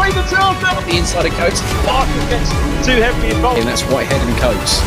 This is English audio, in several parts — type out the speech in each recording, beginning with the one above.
between the two of them. The inside of Coates. Barker gets too heavily involved. And that's Whitehead and Coates.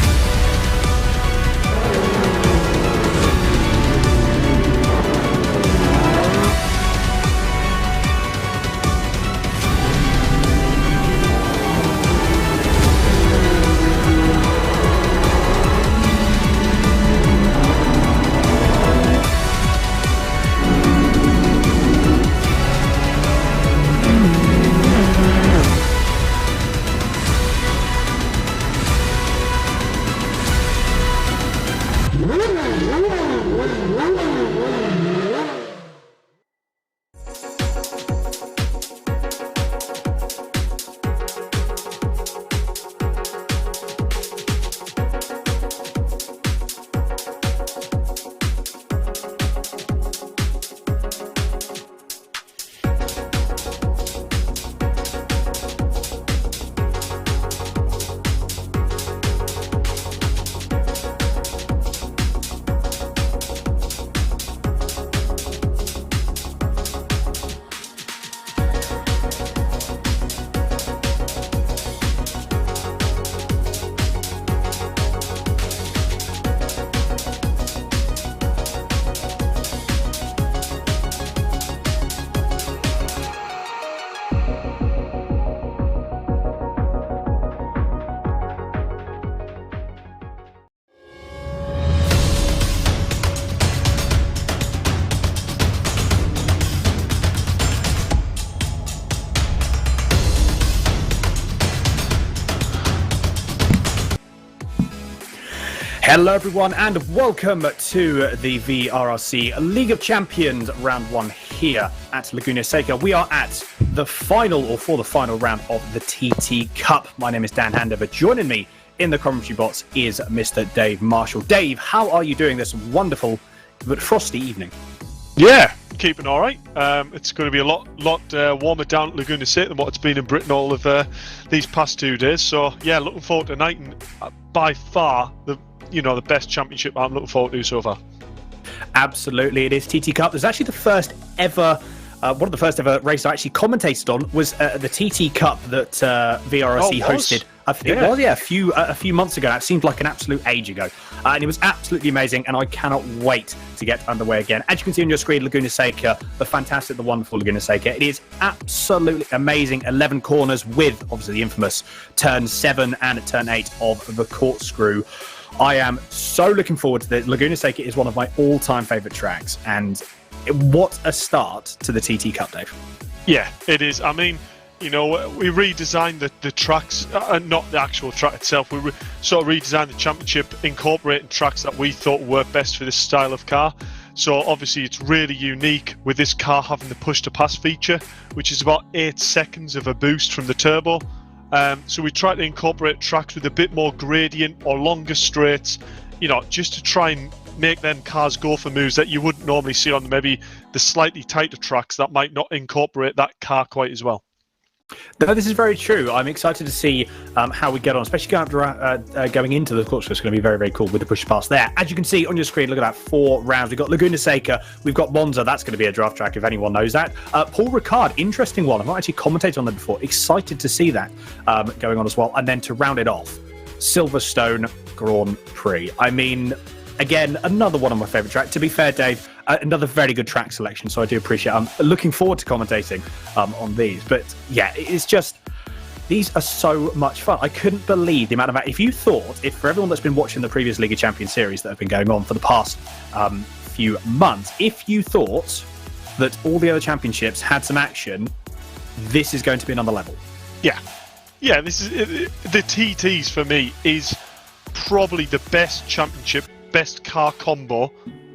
Hello everyone and welcome to the VRRC League of Champions round 1 here at Laguna Seca. We are at the final, or for the final round of the TT Cup. My name is Dan Handover. Joining me in the commentary box is Mr. Dave Marshall. Dave, how are you doing this wonderful but frosty evening? Yeah, keeping all right. It's going to be a lot warmer down at Laguna Seca than what it's been in Britain all of these past 2 days. So yeah, looking forward to tonight, and by far the best championship I'm looking forward to so far. Absolutely, it is TT Cup. There's actually the first ever, one of the first ever races I actually commentated on was the TT Cup that VRRC hosted. It was, a few months ago. It seemed like an absolute age ago. And it was absolutely amazing, and I cannot wait to get underway again. As you can see on your screen, Laguna Seca, the fantastic, the wonderful Laguna Seca. It is absolutely amazing. 11 corners with, obviously, the infamous turn 7 and turn 8 of the corkscrew. I am so looking forward to this. Laguna Seca is one of my all-time favourite tracks, and what a start to the TT Cup, Dave. Yeah, it is. I mean, we redesigned the tracks, not the actual track itself. We sort of redesigned the championship, incorporating tracks that we thought worked best for this style of car. So obviously it's really unique with this car having the push-to-pass feature, which is about 8 seconds of a boost from the turbo. So we try to incorporate tracks with a bit more gradient or longer straights, just to try and make them cars go for moves that you wouldn't normally see on maybe the slightly tighter tracks that might not incorporate that car quite as well. No, this is very true. I'm excited to see how we get on, especially going into the course. It's going to be very, very cool with the push pass there. As you can see on your screen, look at that, 4 rounds. We've got Laguna Seca, we've got Monza. That's going to be a draft track if anyone knows that. Paul Ricard, interesting one. I've not actually commentated on that before. Excited to see that going on as well. And then to round it off, Silverstone Grand Prix. I mean, again, another one of my favourite tracks. To be fair, Dave, another very good track selection, so I do appreciate it. I'm looking forward to commentating on these. But yeah, it's just, these are so much fun. I couldn't believe the amount of... If for everyone that's been watching the previous League of Champions series that have been going on for the past few months, if you thought that all the other championships had some action, this is going to be another level. Yeah, this is the TTs for me is probably the best championship, best car combo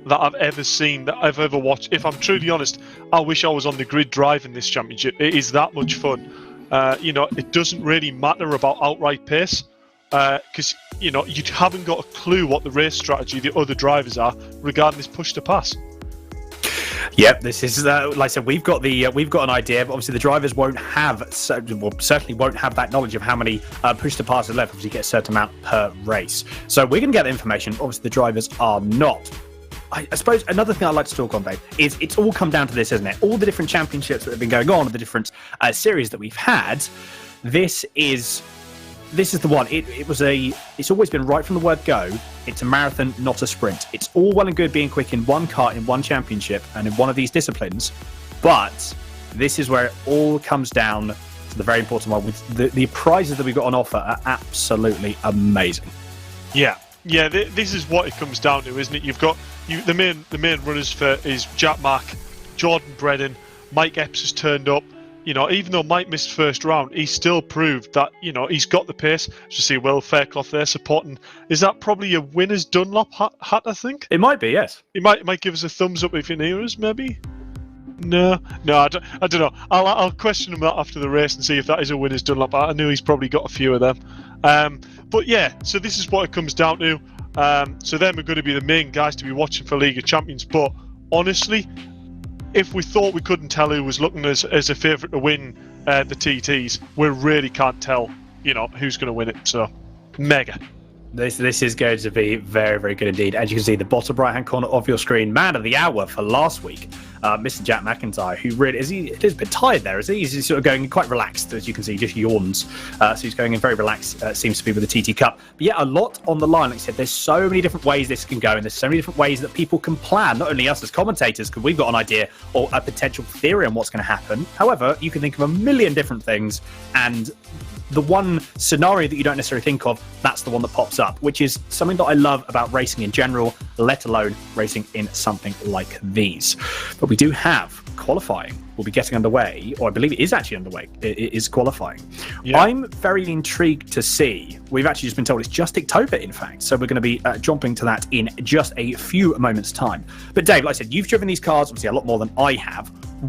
that I've ever seen, that I've ever watched. If I'm truly honest, I wish I was on the grid driving this championship. It is that much fun. It doesn't really matter about outright pace because you haven't got a clue what the race strategy the other drivers are regarding this push to pass. Yep, this is like I said. We've got an idea, but obviously the drivers certainly won't have that knowledge of how many push to passes left. Obviously, you get a certain amount per race, so we're going to get the information. Obviously, the drivers are not. I suppose another thing I'd like to talk on, Dave, is it's all come down to this, isn't it? All the different championships that have been going on, the different series that we've had. This is the one. It's always been right from the word go. It's a marathon, not a sprint. It's all well and good being quick in one kart, in one championship, and in one of these disciplines. But this is where it all comes down to the very important one. With the prizes that we've got on offer are absolutely amazing. Yeah. This is what it comes down to, isn't it? You've got the main runners for is Jack Mack, Jordan Bredin, Mike Epps has turned up. Even though Mike missed first round, he still proved that, he's got the pace. Just see Will Fairclough there supporting. Is that probably a winner's Dunlop hat, I think? It might be, yes. He might give us a thumbs up if he near us, maybe? No, I don't know. I'll question him after the race and see if that is a winner's Dunlop. I knew he's probably got a few of them. But yeah, so this is what it comes down to. So them are going to be the main guys to be watching for League of Champions. But honestly, if we thought we couldn't tell who was looking as a favourite to win the TTs, we really can't tell, who's going to win it. So, mega. This is going to be very, very good indeed. As you can see, the bottom right-hand corner of your screen, man of the hour for last week, Mr. Jack McIntyre, who really is a bit tired there, is he? He's sort of going quite relaxed, as you can see, just yawns. So he's going in very relaxed, seems to be with the TT Cup. But yeah, a lot on the line. Like I said, there's so many different ways this can go, and there's so many different ways that people can plan. Not only us as commentators, because we've got an idea or a potential theory on what's going to happen. However, you can think of a million different things, and the one scenario that you don't necessarily think of, that's the one that pops up, which is something that I love about racing in general, let alone racing in something like these. But we do have qualifying. We'll be getting underway, or I believe it is actually underway. It is qualifying. Yeah. I'm very intrigued to see. We've actually just been told it's just October, in fact. So we're going to be jumping to that in just a few moments' time. But Dave, like I said, you've driven these cars, obviously a lot more than I have.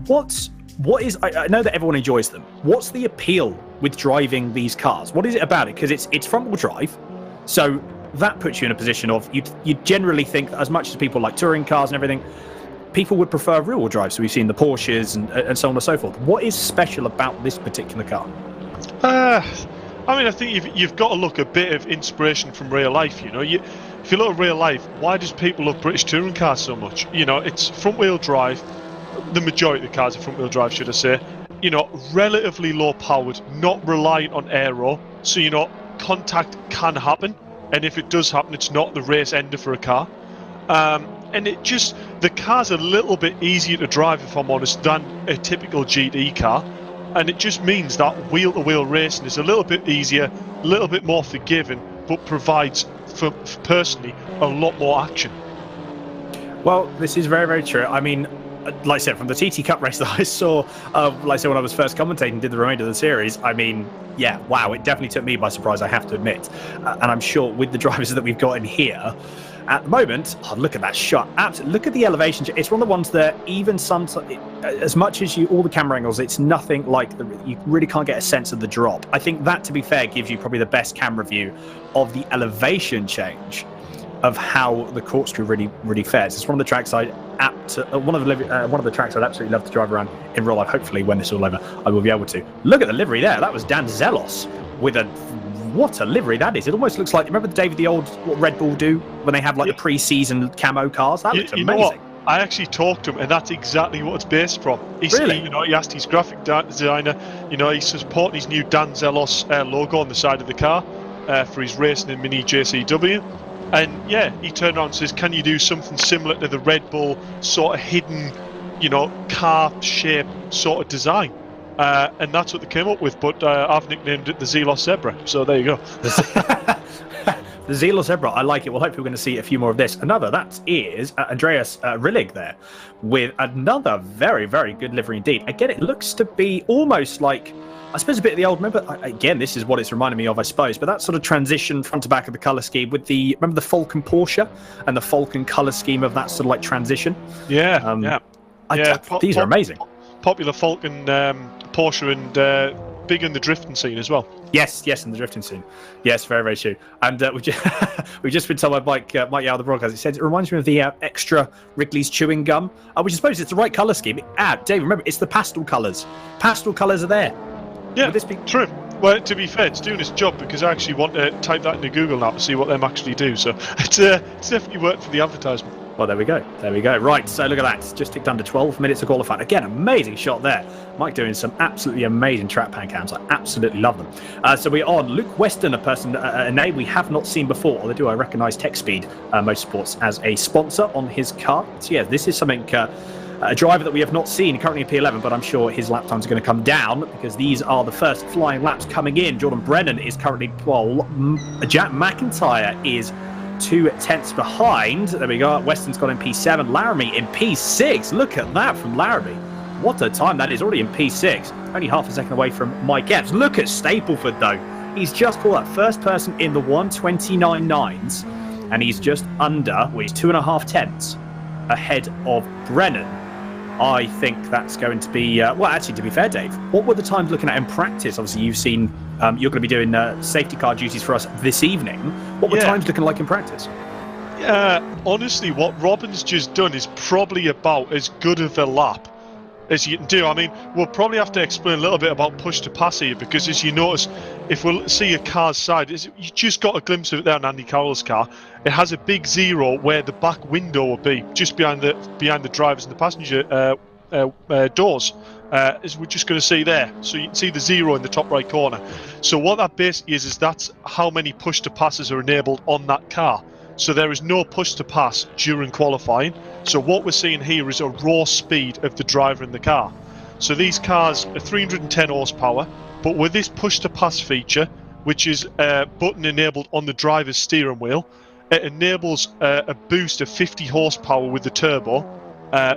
What is? I know that everyone enjoys them. What's the appeal with driving these cars? What is it about it? Because it's front-wheel drive, so that puts you in a position of you generally think that as much as people like touring cars and everything, people would prefer rear-wheel drive. So we've seen the Porsches and so on and so forth. What is special about this particular car? I think you've got to look a bit of inspiration from real life. If you look at real life, why does people love British touring cars so much? It's front-wheel drive. The majority of the cars are front-wheel drive, should I say. Relatively low powered, not reliant on aero, so contact can happen, and if it does happen, it's not the race ender for a car. And the car's a little bit easier to drive, if I'm honest, than a typical GT car, and it just means that wheel-to-wheel racing is a little bit easier, a little bit more forgiving, but provides, for personally, a lot more action. Well, this is very, very true. I mean, like I said, from the TT Cup race that I saw, like I said, when I was first commentating, did the remainder of the series, I mean, yeah, wow, it definitely took me by surprise, I have to admit. And I'm sure with the drivers that we've got in here, at the moment, look at that shot. Absolutely, look at the elevation. It's one of the ones that even sometimes, as much as all the camera angles, it's nothing like you really can't get a sense of the drop. I think that, to be fair, gives you probably the best camera view of the elevation change of how the corkscrew really fares. It's one of the tracks one of the tracks I'd absolutely love to drive around in real life. Hopefully, when this is all over, I will be able to. Look at the livery there. That was Dan Zelos with what a livery that is. It almost looks like, remember David, the old what Red Bull do when they have like the pre-season camo cars? That looks amazing. You know what? I actually talked to him, and that's exactly what it's based from. Really? He asked his graphic designer. He's supporting his new Dan Zelos logo on the side of the car for his racing in Mini JCW. And yeah, he turned around and says, can you do something similar to the Red Bull sort of hidden, car shape sort of design? And that's what they came up with, but I've nicknamed it the Zelos Zebra. So there you go. The Zelos Zebra, I like it. Well, hopefully we're going to see a few more of this. That is Andreas Rillig there with another very, very good livery indeed. Again, it looks to be almost like, I suppose, a bit of the old, again, this is what it's reminding me of, I suppose, but that sort of transition front to back of the colour scheme with remember the Falcon Porsche and the Falcon colour scheme of that sort of like transition? Yeah, these are amazing. Popular Falcon Porsche and big in the drifting scene as well. Yes, in the drifting scene. Yes, very, very true. And we've just been told by Mike Yao, the broadcast, it says it reminds me of the extra Wrigley's chewing gum, which I suppose it's the right colour scheme. Dave, remember, it's the pastel colours. Pastel colours are there. Yeah, would this be true? Well, to be fair, it's doing its job, because I actually want to type that into Google now to see what them actually do. So it's definitely worked for the advertisement. Well, there we go. There we go. Right, so look at that. Just ticked under 12 minutes of qualifying. Again, amazing shot there. Mike doing some absolutely amazing track pan cams. I absolutely love them. So we're on Luke Weston, a name we have not seen before, although I recognise TechSpeed Motorsports as a sponsor on his car. So yeah, this is something, a driver that we have not seen currently in P11, but I'm sure his lap times are going to come down because these are the first flying laps coming in. Jordan Brennan is currently, well, Jack McIntyre is 2/10 behind. There we go. Weston's got in P7. Laramie in P6. Look at that from Laramie. What a time that is. Already in P6. Only half a second away from Mike Epps. Look at Stapleford, though. He's just pulled that first person in the 1:29.9s. And he's just under, well, he's 2.5 ahead of Brennan. I think that's going to be, well, actually, to be fair, Dave, what were the times looking at in practice? Obviously, you've seen, you're going to be doing safety car duties for us this evening. What were times looking like in practice? Honestly, what Robin's just done is probably about as good of a lap as you can do. I mean, we'll probably have to explain a little bit about push to pass here because, as you notice, if we'll see a car's side, you just got a glimpse of it there on Andy Carroll's car. It has a big zero where the back window will be, just behind the drivers and the passenger doors. As we're just going to see there. So you can see the zero in the top right corner. So what that basically is that's how many push to passes are enabled on that car. So there is no push to pass during qualifying. So what we're seeing here is a raw speed of the driver in the car. So these cars are 310 horsepower, but with this push to pass feature, which is a button enabled on the driver's steering wheel, it enables a boost of 50 horsepower with the turbo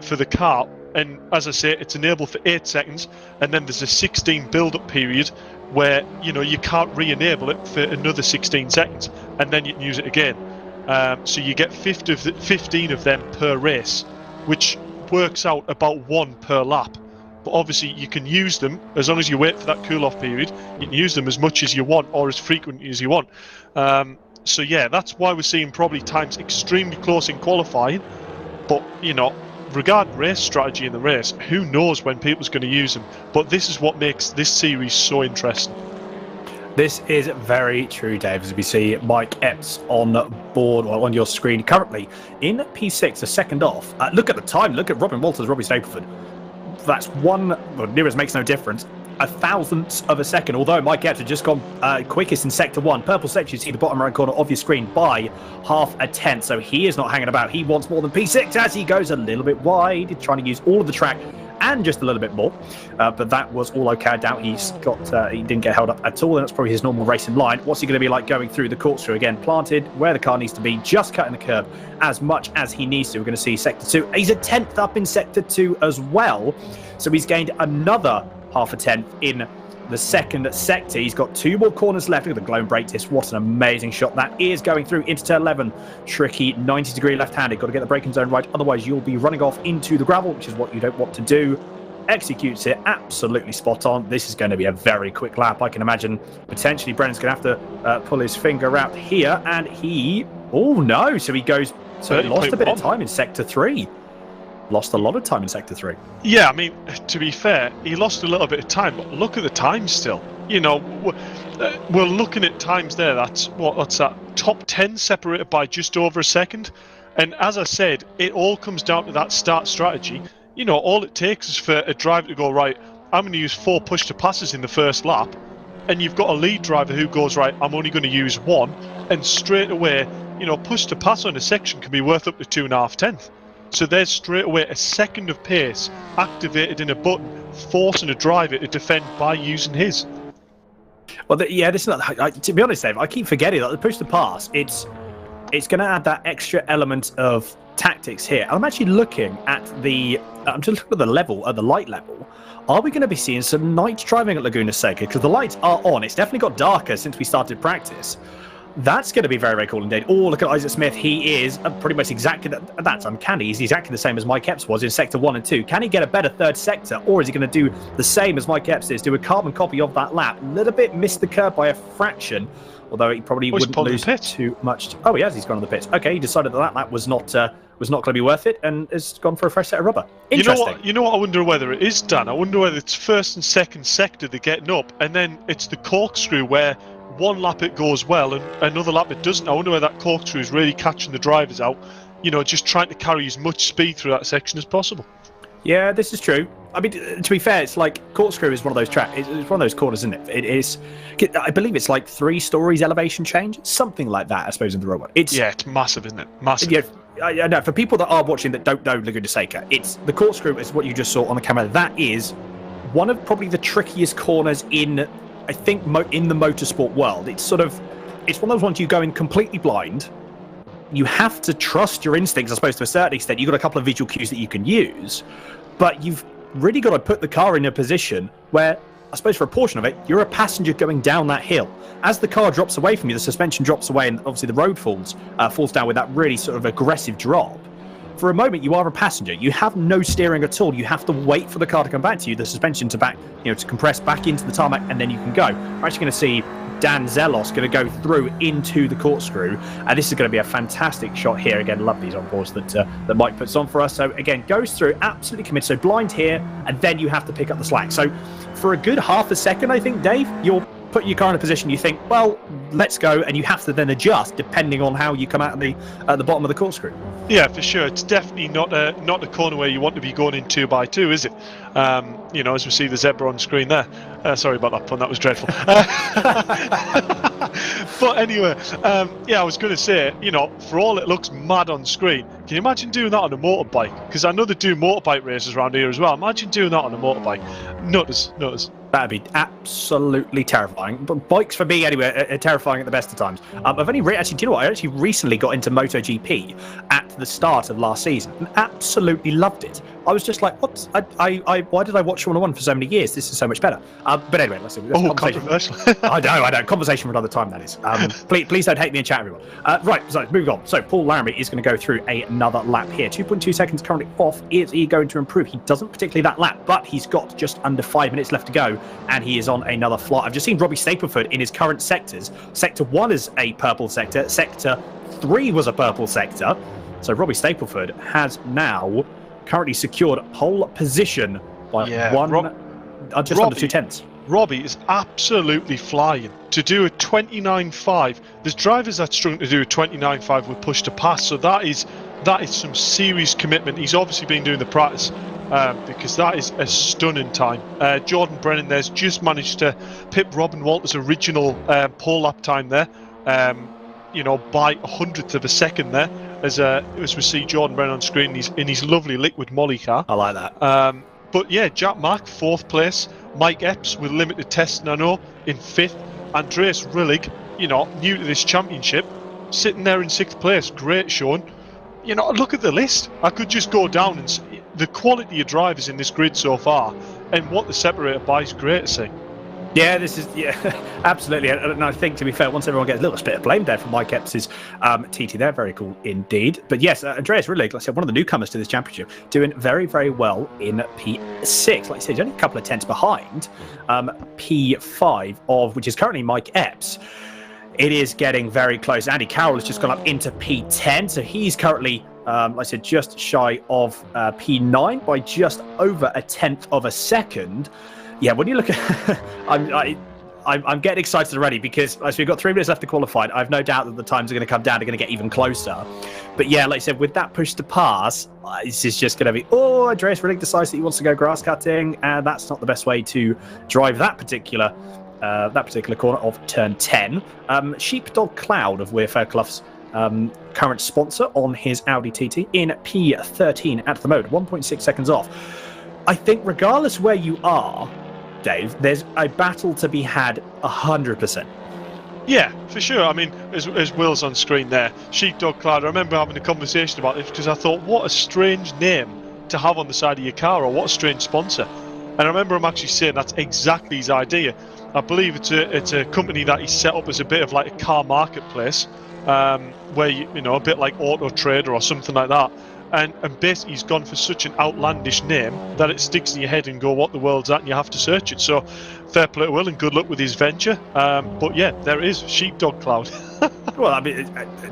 for the car. And as I say, it's enabled for 8 seconds, and then there's a 16 build-up period where you can't re-enable it for another 16 seconds, and then you can use it again. So you get 15 of them per race, which works out about 1 per lap. But obviously you can use them as long as you wait for that cool-off period. You can use them as much as you want or as frequently as you want. So yeah, that's why we're seeing probably times extremely close in qualifying. But regarding race strategy in the race, who knows when people's going to use them. But this is what makes this series so interesting. This is very true, Dave, as we see Mike Epps on board, well, on your screen currently in P6, a second off. Look at the time. Look at Robin Walters, Robbie Stapleford. That's one, well, near as makes no difference, a thousandth of a second, although Mike Epps had just gone quickest in Sector 1. Purple sector, you see the bottom right corner of your screen, by 0.5, so he is not hanging about. He wants more than P6 as he goes a little bit wide, trying to use all of the track and just a little bit more, but that was all okay. I doubt he didn't get held up at all, and that's probably his normal racing line. What's he going to be like going through the corkscrew? Again, planted where the car needs to be, just cutting the curb as much as he needs to. We're going to see Sector 2. He's a 10th up in Sector 2 as well, so he's gained another 0.5 in the second sector. He's got 2 more corners left. Look at the glowing brake disc. What an amazing shot that is, going through into turn 11. Tricky 90-degree left-handed. Got to get the braking zone right, otherwise you'll be running off into the gravel, which is what you don't want to do. Executes it absolutely spot on. This is going to be a very quick lap. I can imagine potentially Brennan's going to have to pull his finger out here, and he, oh no, so he goes, so he lost a bit of time in Sector 3. Lost a lot of time in Sector 3. Yeah, I mean, to be fair, he lost a little bit of time, but look at the time still. We're looking at times there. What's that? Top 10 separated by just over a second. And as I said, it all comes down to that start strategy. All it takes is for a driver to go, right, I'm going to use 4 push to passes in the first lap. And you've got a lead driver who goes, right, I'm only going to use 1. And straight away, push to pass on a section can be worth up to 2.5. So there's straight away a second of pace activated in a button, forcing a driver to defend by using his. Well, this is not, to be honest, Dave, I keep forgetting that the push to pass, it's going to add that extra element of tactics here. I'm actually looking at I'm just looking at the level, at the light level. Are we going to be seeing some night driving at Laguna Seca? Because the lights are on. It's definitely got darker since we started practice. That's going to be very, very cool indeed. Oh, look at Isaac Smith. He is pretty much exactly that's uncanny. He's exactly the same as Mike Epps was in Sector 1 and 2. Can he get a better third sector, or is he going to do the same as Mike Epps is, do a carbon copy of that lap? A little bit missed the curve by a fraction, although he probably wouldn't lose too much. Oh, he has. He's gone on the pits. Okay, he decided that lap was not going to be worth it, and has gone for a fresh set of rubber. Interesting. You know what? I wonder whether it is, Dan. I wonder whether it's first and second sector they're getting up, and then it's the corkscrew where one lap it goes well and another lap it doesn't. I wonder whether that corkscrew is really catching the drivers out just trying to carry as much speed through that section as possible. Yeah, this is true. I mean, to be fair, it's like Corkscrew is one of those tracks. It's one of those corners, isn't it? It is. I believe it's like 3 stories elevation change, something like that. I suppose in the robot. It's massive, isn't it? Massive. Yeah, I know. For people that are watching that don't know Laguna Seca, it's the Corkscrew is what you just saw on the camera. That is one of probably the trickiest corners in, I think, in the motorsport world. It's one of those ones you go in completely blind. You have to trust your instincts, I suppose, to a certain extent. You've got a couple of visual cues that you can use, but you've really got to put the car in a position where, I suppose for a portion of it, you're a passenger going down that hill. As the car drops away from you, the suspension drops away, and obviously the road falls down with that really sort of aggressive drop. For a moment, you are a passenger. You have no steering at all. You have to wait for the car to come back to you, the suspension to compress back into the tarmac, and then you can go. We're actually going to see Dan Zelos going to go through into the Corkscrew, and this is going to be a fantastic shot here. Again, love these on boards that Mike puts on for us. So again, goes through, absolutely committed. So blind here, and then you have to pick up the slack. So for a good half a second, I think, Dave, you'll put your car in a position you think, well, let's go, and you have to then adjust depending on how you come out at the bottom of the Corkscrew. Yeah, for sure. It's definitely not a corner where you want to be going in 2x2, is it? As we see the zebra on screen there. Sorry about that pun, that was dreadful. But anyway, I was going to say, for all it looks mad on screen, can you imagine doing that on a motorbike? Because I know they do motorbike races around here as well. Imagine doing that on a motorbike. Nutters. That'd be absolutely terrifying. But bikes, for me anyway, are terrifying at the best of times. I've only actually, do you know what? I actually recently got into MotoGP at the start of last season and absolutely loved it. I was just like, what? Why did I watch Formula 1 for so many years? This is so much better. But anyway, let's see. Controversial. I know. Conversation for another time, that is. Please don't hate me in chat, everyone. Right, so moving on. So Paul Laramie is going to go through another lap here. 2.2 seconds currently off. Is he going to improve? He doesn't particularly that lap, but he's got just under 5 minutes left to go, and he is on another flight. I've just seen Robbie Stapleford in his current sectors. Sector 1 is a purple sector. Sector 3 was a purple sector. So Robbie Stapleford has now currently secured pole position by just under 2 tenths. Robbie is absolutely flying. To do a 29.5, there's drivers that struggling to do a 29.5 with push to pass, so that is some serious commitment. He's obviously been doing the practice because that is a stunning time. Jordan Brennan there's just managed to pip Robin Walters' original pole lap time there, by 100th of a second there. As we see Jordan Brennan on screen, he's in his lovely liquid molly car. I like that. But yeah, Jack Mack, 4th place. Mike Epps with limited testing, I know, in 5th. Andreas Rillig, new to this championship, sitting there in 6th place. Great showing. Look at the list. I could just go down and see the quality of drivers in this grid so far, and what the separated by is great to see. Yeah, this is absolutely. And I think, to be fair, once everyone gets a little bit of blame there from Mike Epps' TT there, very cool indeed. But yes, Andreas Rillig, like I said, one of the newcomers to this championship, doing very, very well in P6. Like I said, he's only a couple of tenths behind P5 which is currently Mike Epps. It is getting very close. Andy Carroll has just gone up into P10, so he's currently, like I said, just shy of P9 by just over a tenth of a second. Yeah, when you look at, I'm getting excited already because as we've got 3 minutes left to qualify, I've no doubt that the times are going to come down. They're going to get even closer. But yeah, like I said, with that push to pass, this is just going to be, Andreas Rillig decides that he wants to go grass cutting, and that's not the best way to drive that particular corner of turn 10. Sheepdog Cloud of Weir Fairclough's current sponsor on his Audi TT in P13 at the moment, 1.6 seconds off. I think regardless where you are, Dave, there's a battle to be had 100%. Yeah, for sure. I mean, as Will's on screen there, Sheepdog Cloud, I remember having a conversation about this because I thought, what a strange name to have on the side of your car, or what a strange sponsor. And I remember him actually saying that's exactly his idea. I believe it's a company that he set up as a bit of like a car marketplace, where a bit like Auto Trader or something like that. And basically he's gone for such an outlandish name that it sticks in your head and go, what the world's that, and you have to search it. So fair play to Will and good luck with his venture. But yeah, there it is, Sheepdog Cloud. Well, I mean,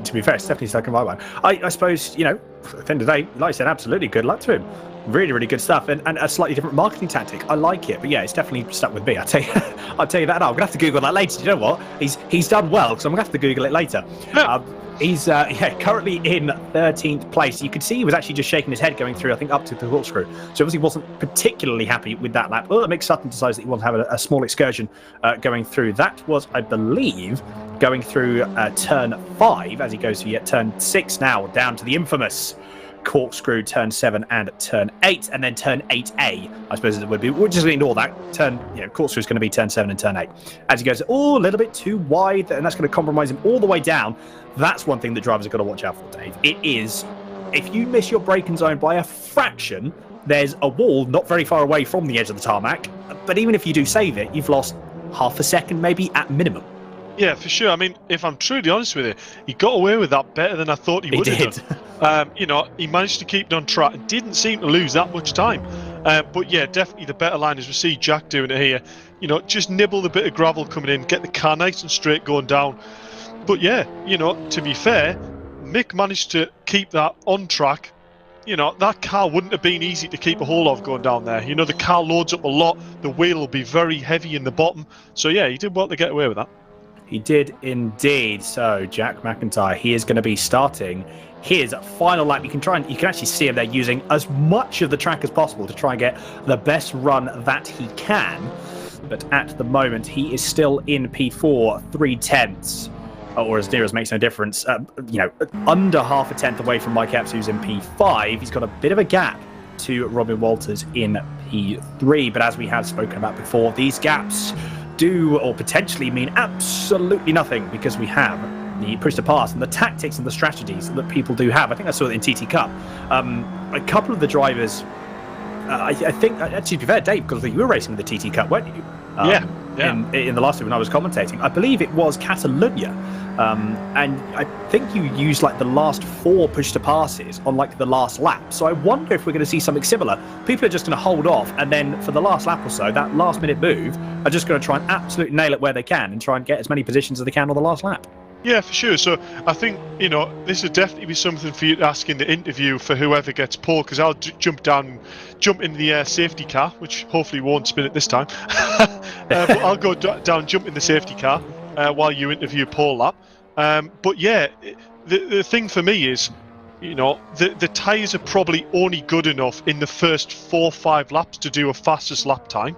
to be fair, it's definitely stuck in my mind. I suppose, at the end of the day, like I said, absolutely good luck to him. Really, really good stuff, and a slightly different marketing tactic. I like it, but yeah, it's definitely stuck with me. I'll tell you that now. I'm gonna have to Google that later. Do you know what? He's done well, because I'm gonna have to Google it later. Yeah. He's currently in 13th place. You could see he was actually just shaking his head going through, I think, up to the corkscrew. So obviously wasn't particularly happy with that lap. Well, Mick Sutton decides that he wants to have a small excursion going through. That was, I believe, going through turn 5 as he goes through turn 6 now, down to the infamous corkscrew, turn 7 and turn 8, and then turn 8A, I suppose it would be. We'll just ignore that. Corkscrew is going to be turn 7 and turn 8. As he goes, a little bit too wide, and that's going to compromise him all the way down. That's one thing that drivers have got to watch out for, Dave. It is, if you miss your braking zone by a fraction, there's a wall not very far away from the edge of the tarmac, but even if you do save it, you've lost half a second maybe at minimum. Yeah, for sure. I mean, if I'm truly honest with you, he got away with that better than I thought he would have done. He managed to keep it on track and didn't seem to lose that much time. But yeah, definitely the better line is we see Jack doing it here. Just nibble the bit of gravel coming in, get the car nice and straight going down. But yeah, to be fair, Mick managed to keep that on track. That car wouldn't have been easy to keep a hold of going down there. The car loads up a lot. The wheel will be very heavy in the bottom. So yeah, he did well to get away with that. He did indeed. So Jack McIntyre, he is going to be starting his final lap. You can actually see him there using as much of the track as possible to try and get the best run that he can. But at the moment, he is still in P4, 3/10, or as near as makes no difference. Under half a tenth away from Mike Epps, who's in P5. He's got a bit of a gap to Robin Walters in P3. But as we have spoken about before, these gaps do or potentially mean absolutely nothing, because we have the push to pass and the tactics and the strategies that people do have. I think I saw it in TT Cup. A couple of the drivers, I think, actually, to be fair, Dave, because you were racing with the TT Cup, weren't you? Yeah. In the last week when I was commentating, I believe it was Catalunya, and I think you used the last 4 push to passes on the last lap. So I wonder if we're going to see something similar. People are just going to hold off, and then for the last lap or so, that last minute move, are just going to try and absolutely nail it where they can and try and get as many positions as they can on the last lap. Yeah, for sure. So I think, this would definitely be something for you to ask in the interview for whoever gets pole, because I'll jump in the safety car, which hopefully won't spin it this time. But I'll go down, jump in the safety car while you interview Paul lap. But yeah, the thing for me is, the tyres are probably only good enough in the first 4 or 5 laps to do a fastest lap time.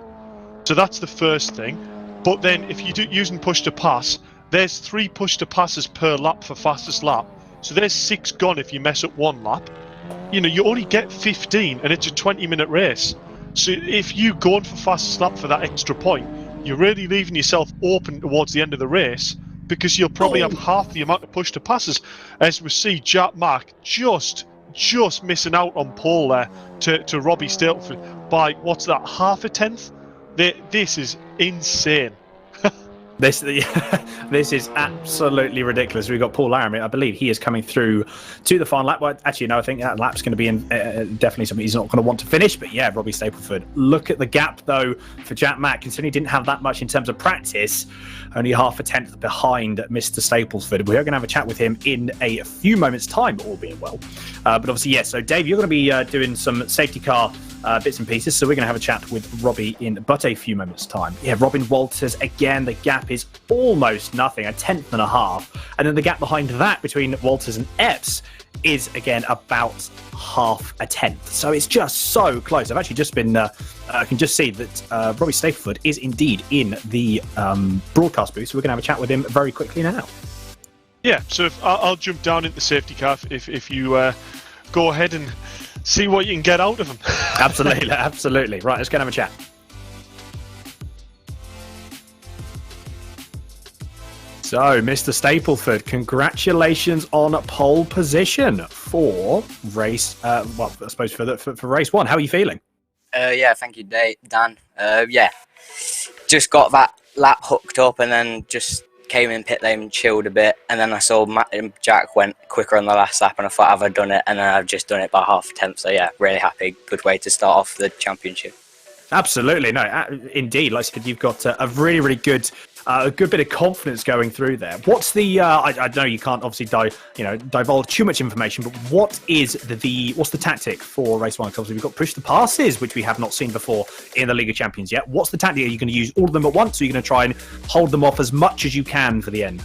So that's the first thing. But then if you're using push to pass, there's 3 push to passes per lap for fastest lap. So there's 6 gone if you mess up 1 lap. You only get 15 and it's a 20-minute race. So if you going for fastest lap for that extra point, you're really leaving yourself open towards the end of the race, because you'll probably have half the amount of push to passes. As we see Jack Mack just missing out on pole there to Robbie Stapleford by, what's that, half a tenth? This is insane. This is absolutely ridiculous. We've got Paul Laramie. I believe he is coming through to the final lap. Well, actually, no, I think that lap's going to be in definitely something he's not going to want to finish. But yeah, Robbie Stapleford. Look at the gap, though, for Jack Mack. Considering he didn't have that much in terms of practice, only half a tenth behind Mr. Stapleford. We are going to have a chat with him in a few moments' time, all being well. But obviously, yes. So, Dave, you're going to be doing some safety car bits and pieces. So we're going to have a chat with Robbie in but a few moments' time. Yeah, Robin Walters, again, the gap is almost nothing, 1.5 tenths. And then the gap behind that between Walters and Epps is, again, about half a tenth. So it's just so close. I've actually just been, I can just see that Robbie Stapleford is indeed in the broadcast booth. So we're going to have a chat with him very quickly now. Yeah, so I'll jump down into the safety car if you go ahead and see what you can get out of him. Absolutely, absolutely. Right, let's go and have a chat. So, Mr. Stapleford, congratulations on pole position for race. I suppose for race 1. How are you feeling? Yeah, thank you, Dan. Yeah, just got that lap hooked up, and then just came in pit lane and chilled a bit, and then I saw Matt and Jack went quicker on the last lap, and I thought, have I done it? And then I've just done it by half a tenth. So yeah, really happy. Good way to start off the championship. Absolutely, no, indeed. Like I said, you've got a really, really good, a good bit of confidence going through there. What's the? I know you can't obviously divulge too much information, but what's the tactic for race 1? Because we've got push the passes, which we have not seen before in the League of Champions yet. What's the tactic? Are you going to use all of them at once, or are you going to try and hold them off as much as you can for the end?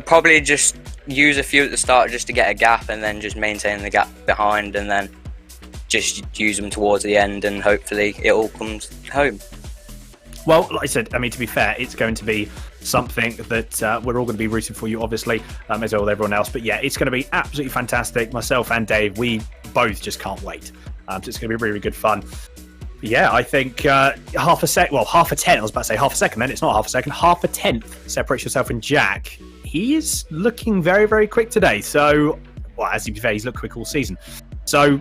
Probably just use a few at the start just to get a gap, and then just maintain the gap behind, and then just use them towards the end, and hopefully it all comes home. Well, like I said, I mean, to be fair, it's going to be something that we're all going to be rooting for you, obviously, as well with everyone else. But yeah, it's going to be absolutely fantastic. Myself and Dave, we both just can't wait. So it's going to be really, really good fun. But yeah, I think half a 10. I was about to say half a second, then it's not half a second. Half a tenth separates yourself and Jack. He is looking very, very quick today. So, well, as you say, he's looked quick all season. So,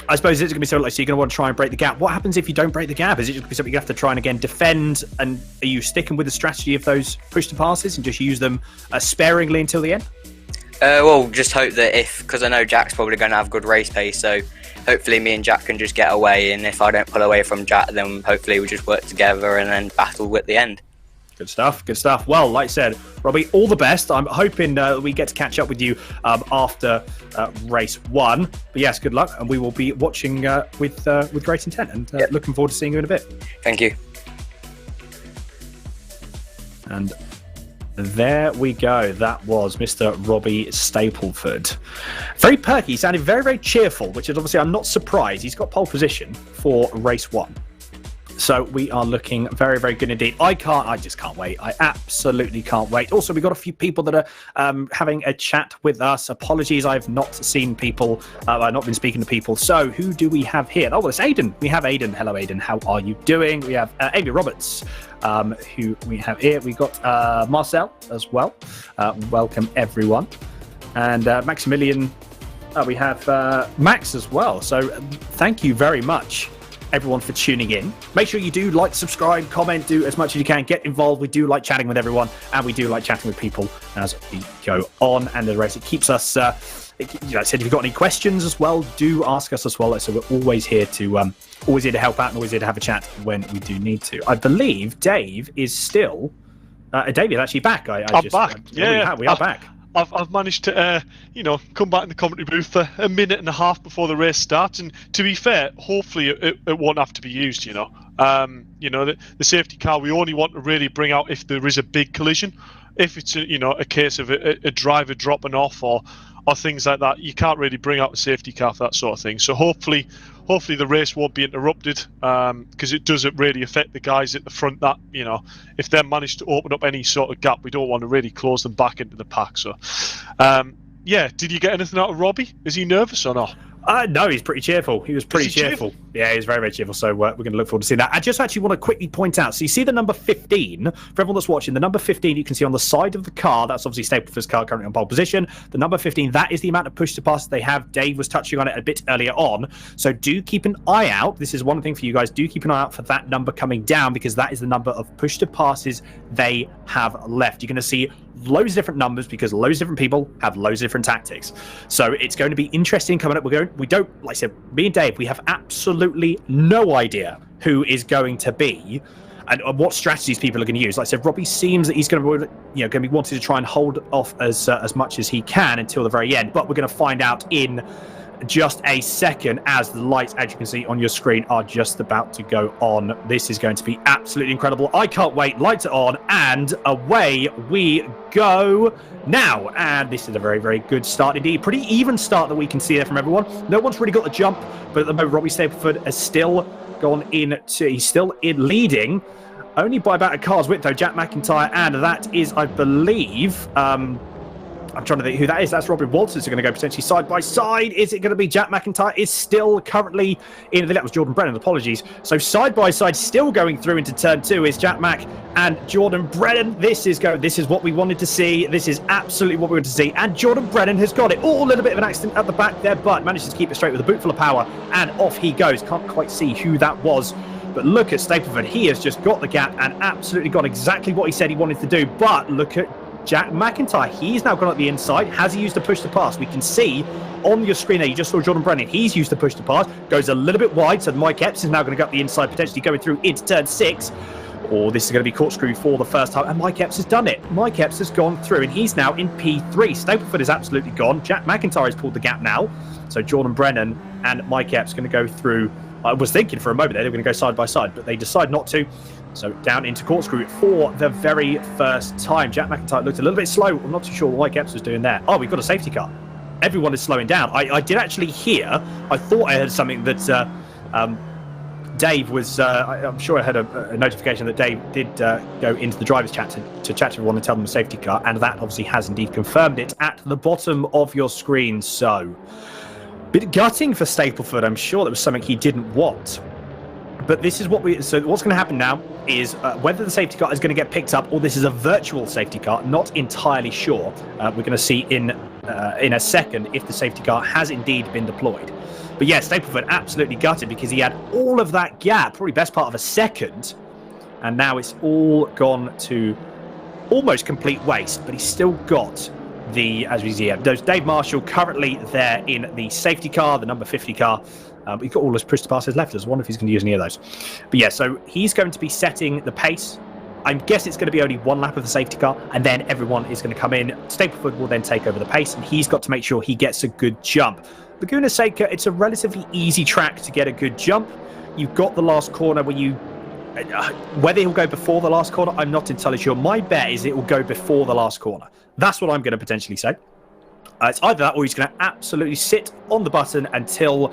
I suppose it's going to be something like, so you're going to want to try and break the gap. What happens if you don't break the gap? Is it just going to be something you have to try and again defend? And are you sticking with the strategy of those push to passes and just use them sparingly until the end? Well, just hope that because I know Jack's probably going to have good race pace, so hopefully me and Jack can just get away. And if I don't pull away from Jack, then hopefully we just work together and then battle at the end. Good stuff, good stuff. Well, like I said, Robbie, all the best. I'm hoping we get to catch up with you after race 1. But yes, good luck, and we will be watching with great intent, and looking forward to seeing you in a bit. Thank you. And there we go. That was Mr. Robbie Stapleford. Very perky. He sounded very, very cheerful, which is obviously, I'm not surprised. He's got pole position for race 1. So we are looking very, very good indeed. I just can't wait. I absolutely can't wait. Also, we've got a few people that are having a chat with us. Apologies, I've not seen people. I've not been speaking to people. So who do we have here? Oh, well, it's Aidan. We have Aidan. Hello, Aidan. How are you doing? We have Amy Roberts, who we have here. We've got Marcel as well. Welcome, everyone. And Maximilian, we have Max as well. So thank you very much, everyone, for tuning in. Make sure you do like, subscribe, comment, do as much as you can, get involved. We do like chatting with everyone, and we do like chatting with people as we go on and the race. It keeps us I said, if you've got any questions as well, do ask us as well. So we're always here to help out, and always here to have a chat when we do need to. I believe Dave is still Dave is actually back. I'm back. We are back. I've managed to, come back in the commentary booth for a minute and a half before the race starts. And to be fair, hopefully it won't have to be used. The safety car, we only want to really bring out if there is a big collision. If it's a case of a driver dropping off or things like that, you can't really bring out a safety car for that sort of thing. So hopefully the race won't be interrupted, because it doesn't really affect the guys at the front that, if they manage to open up any sort of gap, we don't want to really close them back into the pack. So, did you get anything out of Robbie? Is he nervous or not? No, he's pretty cheerful. He was pretty cheerful. Yeah, he's very, very cheerful. So we're going to look forward to seeing that. I just actually want to quickly point out. So you see the number 15. For everyone that's watching, the number 15 you can see on the side of the car. That's obviously Stapleford's car, currently on pole position. The number 15, that is the amount of push to pass they have. Dave was touching on it a bit earlier on. So do keep an eye out. This is one thing for you guys. Do keep an eye out for that number coming down, because that is the number of push to passes they have left. You're going to see loads of different numbers, because loads of different people have loads of different tactics. So it's going to be interesting coming up. We don't, like I said, me and Dave, we have absolutely no idea who is going to be and what strategies people are going to use. Like I said, Robbie seems that he's going to be wanting to try and hold off as much as he can until the very end. But we're going to find out in just a second, as the lights, as you can see on your screen, are just about to go on. This is going to be absolutely incredible. I can't wait. Lights are on, and away we go now. And this is a very, very good start indeed. Pretty even start that we can see there from everyone. No one's really got the jump, but at the moment, Robbie Stapleford has still gone he's still in leading, only by about a car's width though, Jack McIntyre, and that is, I believe, I'm trying to think who that is. That's Robin Walters are going to go potentially side by side. Is it going to be Jack McIntyre? Is still currently in. That was Jordan Brennan. Apologies. So side by side, still going through into turn 2 is Jack Mack and Jordan Brennan. This is what we wanted to see. This is absolutely what we wanted to see. And Jordan Brennan has got it. Oh, a little bit of an accident at the back there, but manages to keep it straight with a boot full of power. And off he goes. Can't quite see who that was. But look at Stapleford. He has just got the gap and absolutely got exactly what he said he wanted to do. But look at Jack McIntyre. He's now gone up the inside. Has he used the push to pass? We can see on your screen there, you just saw Jordan Brennan. He's used the push to pass. Goes a little bit wide, so Mike Epps is now going to go up the inside, potentially going through into turn 6. Or this is going to be corkscrew for the first time. And Mike Epps has done it. Mike Epps has gone through, and he's now in P3. Stapleford is absolutely gone. Jack McIntyre has pulled the gap now. So Jordan Brennan and Mike Epps going to go through I was thinking for a moment they were going to go side by side, but they decide not to. So down into corkscrew for the very first time. Jack McIntyre looked a little bit slow. I'm not too sure what Geps was doing there. Oh, we've got a safety car. Everyone is slowing down. I did actually hear, I thought I heard something that Dave was, I'm sure I had a notification that Dave did go into the driver's chat to chat to everyone and tell them a safety car, and that obviously has indeed confirmed it at the bottom of your screen. So, bit gutting for Stapleford. I'm sure that was something he didn't want. But this is what so what's going to happen now is whether the safety car is going to get picked up or this is a virtual safety car, not entirely sure. We're going to see in a second if the safety car has indeed been deployed. But yeah, Stapleford absolutely gutted because he had all of that gap, probably best part of a second, and now it's all gone to almost complete waste, but he's still got the, as we see here, there's Dave Marshall currently there in the safety car, the number 50 car. We've got all his push to passes left. I wonder if he's going to use any of those. But yeah, so he's going to be setting the pace. I guess it's going to be only one lap of the safety car, and then everyone is going to come in. Stapleford will then take over the pace, and he's got to make sure he gets a good jump. Laguna Seca, it's a relatively easy track to get a good jump. You've got the last corner where you... whether he'll go before the last corner, I'm not entirely sure. My bet is it will go before the last corner. That's what I'm going to potentially say. It's either that or he's going to absolutely sit on the button until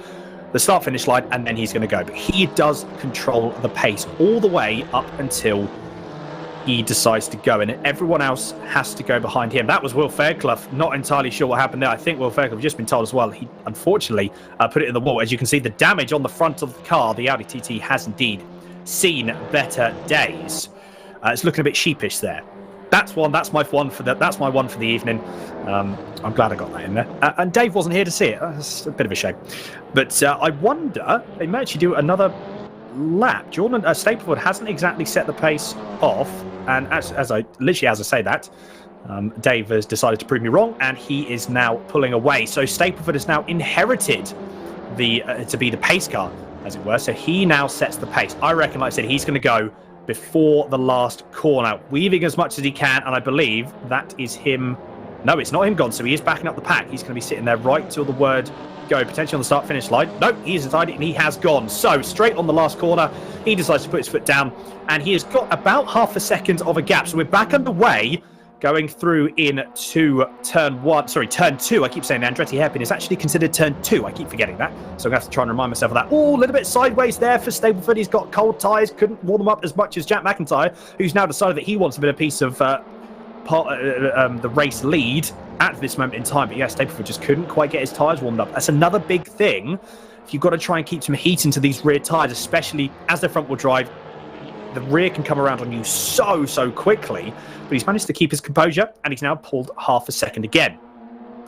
the start-finish line, and then he's going to go. But he does control the pace all the way up until he decides to go, and everyone else has to go behind him. That was Will Fairclough. Not entirely sure what happened there. I think Will Fairclough just been told as well. He unfortunately put it in the wall. As you can see, the damage on the front of the car, the Audi TT, has indeed seen better days. It's looking a bit sheepish there. That's one. That's my one for that's my one for the evening. I'm glad I got that in there. And Dave wasn't here to see it. That's a bit of a shame. But I wonder they may actually do another lap. Jordan Stapleford hasn't exactly set the pace off, and as I say that, Dave has decided to prove me wrong, and he is now pulling away. So Stapleford has now inherited the to be the pace car, as it were. So he now sets the pace. I reckon, like I said, he's going to go before the last corner, weaving as much as he can, and I believe that is him. No, it's not him gone, so he is backing up the pack. He's going to be sitting there right till the word go, potentially on the start-finish line. No, he is inside it, and he has gone. So, straight on the last corner, he decides to put his foot down, and he has got about half a second of a gap. So we're back underway, going through into turn 2. I keep saying Andretti hairpin is actually considered turn 2. I keep forgetting that. So I'm going to have to try and remind myself of that. Oh, a little bit sideways there for Stapleford. He's got cold tyres. Couldn't warm them up as much as Jack McIntyre, who's now decided that he wants a bit of piece of the race lead at this moment in time. But yeah, Stapleford just couldn't quite get his tyres warmed up. That's another big thing. If you've got to try and keep some heat into these rear tyres, especially as they're front-wheel drive, the rear can come around on you so quickly. But he's managed to keep his composure, and he's now pulled half a second again.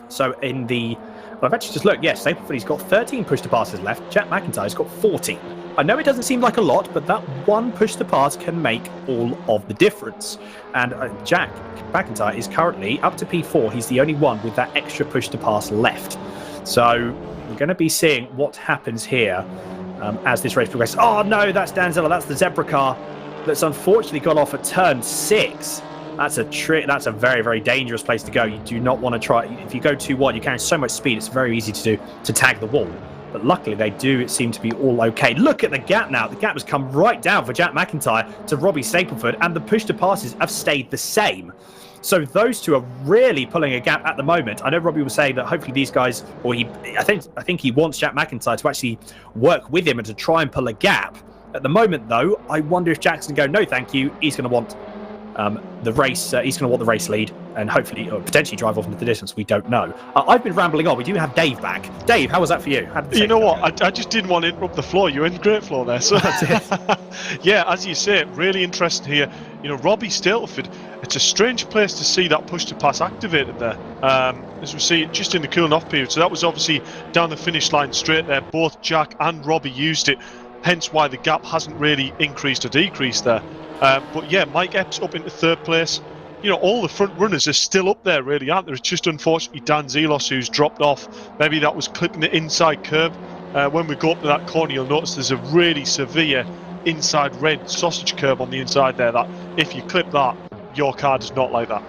So in the... Well, I've actually just looked. Yes, Stapleford, he's got 13 push-to-passes left. Jack McIntyre's got 14. I know it doesn't seem like a lot, but that one push-to-pass can make all of the difference. And Jack McIntyre is currently up to P4. He's the only one with that extra push-to-pass left. So we're going to be seeing what happens here as this race progresses. Oh, no, that's Danzella. That's the Zebra car that's unfortunately got off at turn 6. That's a trick. That's a very dangerous place to go. You do not want to try. If you go too wide, you carry so much speed. It's very easy to tag the wall. But luckily, they do seem to be all okay. Look at the gap now. The gap has come right down for Jack McIntyre to Robbie Stapleford, and the push-to-passes have stayed the same. So those two are really pulling a gap at the moment. I know Robbie was saying that hopefully these guys, or I think he wants Jack McIntyre to actually work with him and to try and pull a gap. At the moment, though, I wonder if Jack's going to go, no, thank you. He's going to want the race. He's going to want the race lead and hopefully or potentially drive off into the distance. We don't know. I've been rambling on. We do have Dave back. Dave, how was that for you? You know what? I just didn't want to interrupt the flow. You're in great flow there. So yeah, as you say, really interesting here. You know, Robbie Stapleford. It's a strange place to see that push to pass activated there. As we see it just in the cooling off period. So that was obviously down the finish line straight there. Both Jack and Robbie used it. Hence why the gap hasn't really increased or decreased there. But yeah, Mike Epps up into 3rd place. You know, all the front runners are still up there, really, aren't there? It's just unfortunately Dan Zelos who's dropped off. Maybe that was clipping the inside curb. When we go up to that corner, you'll notice there's a really severe inside red sausage curb on the inside there that if you clip that, your car does not like that.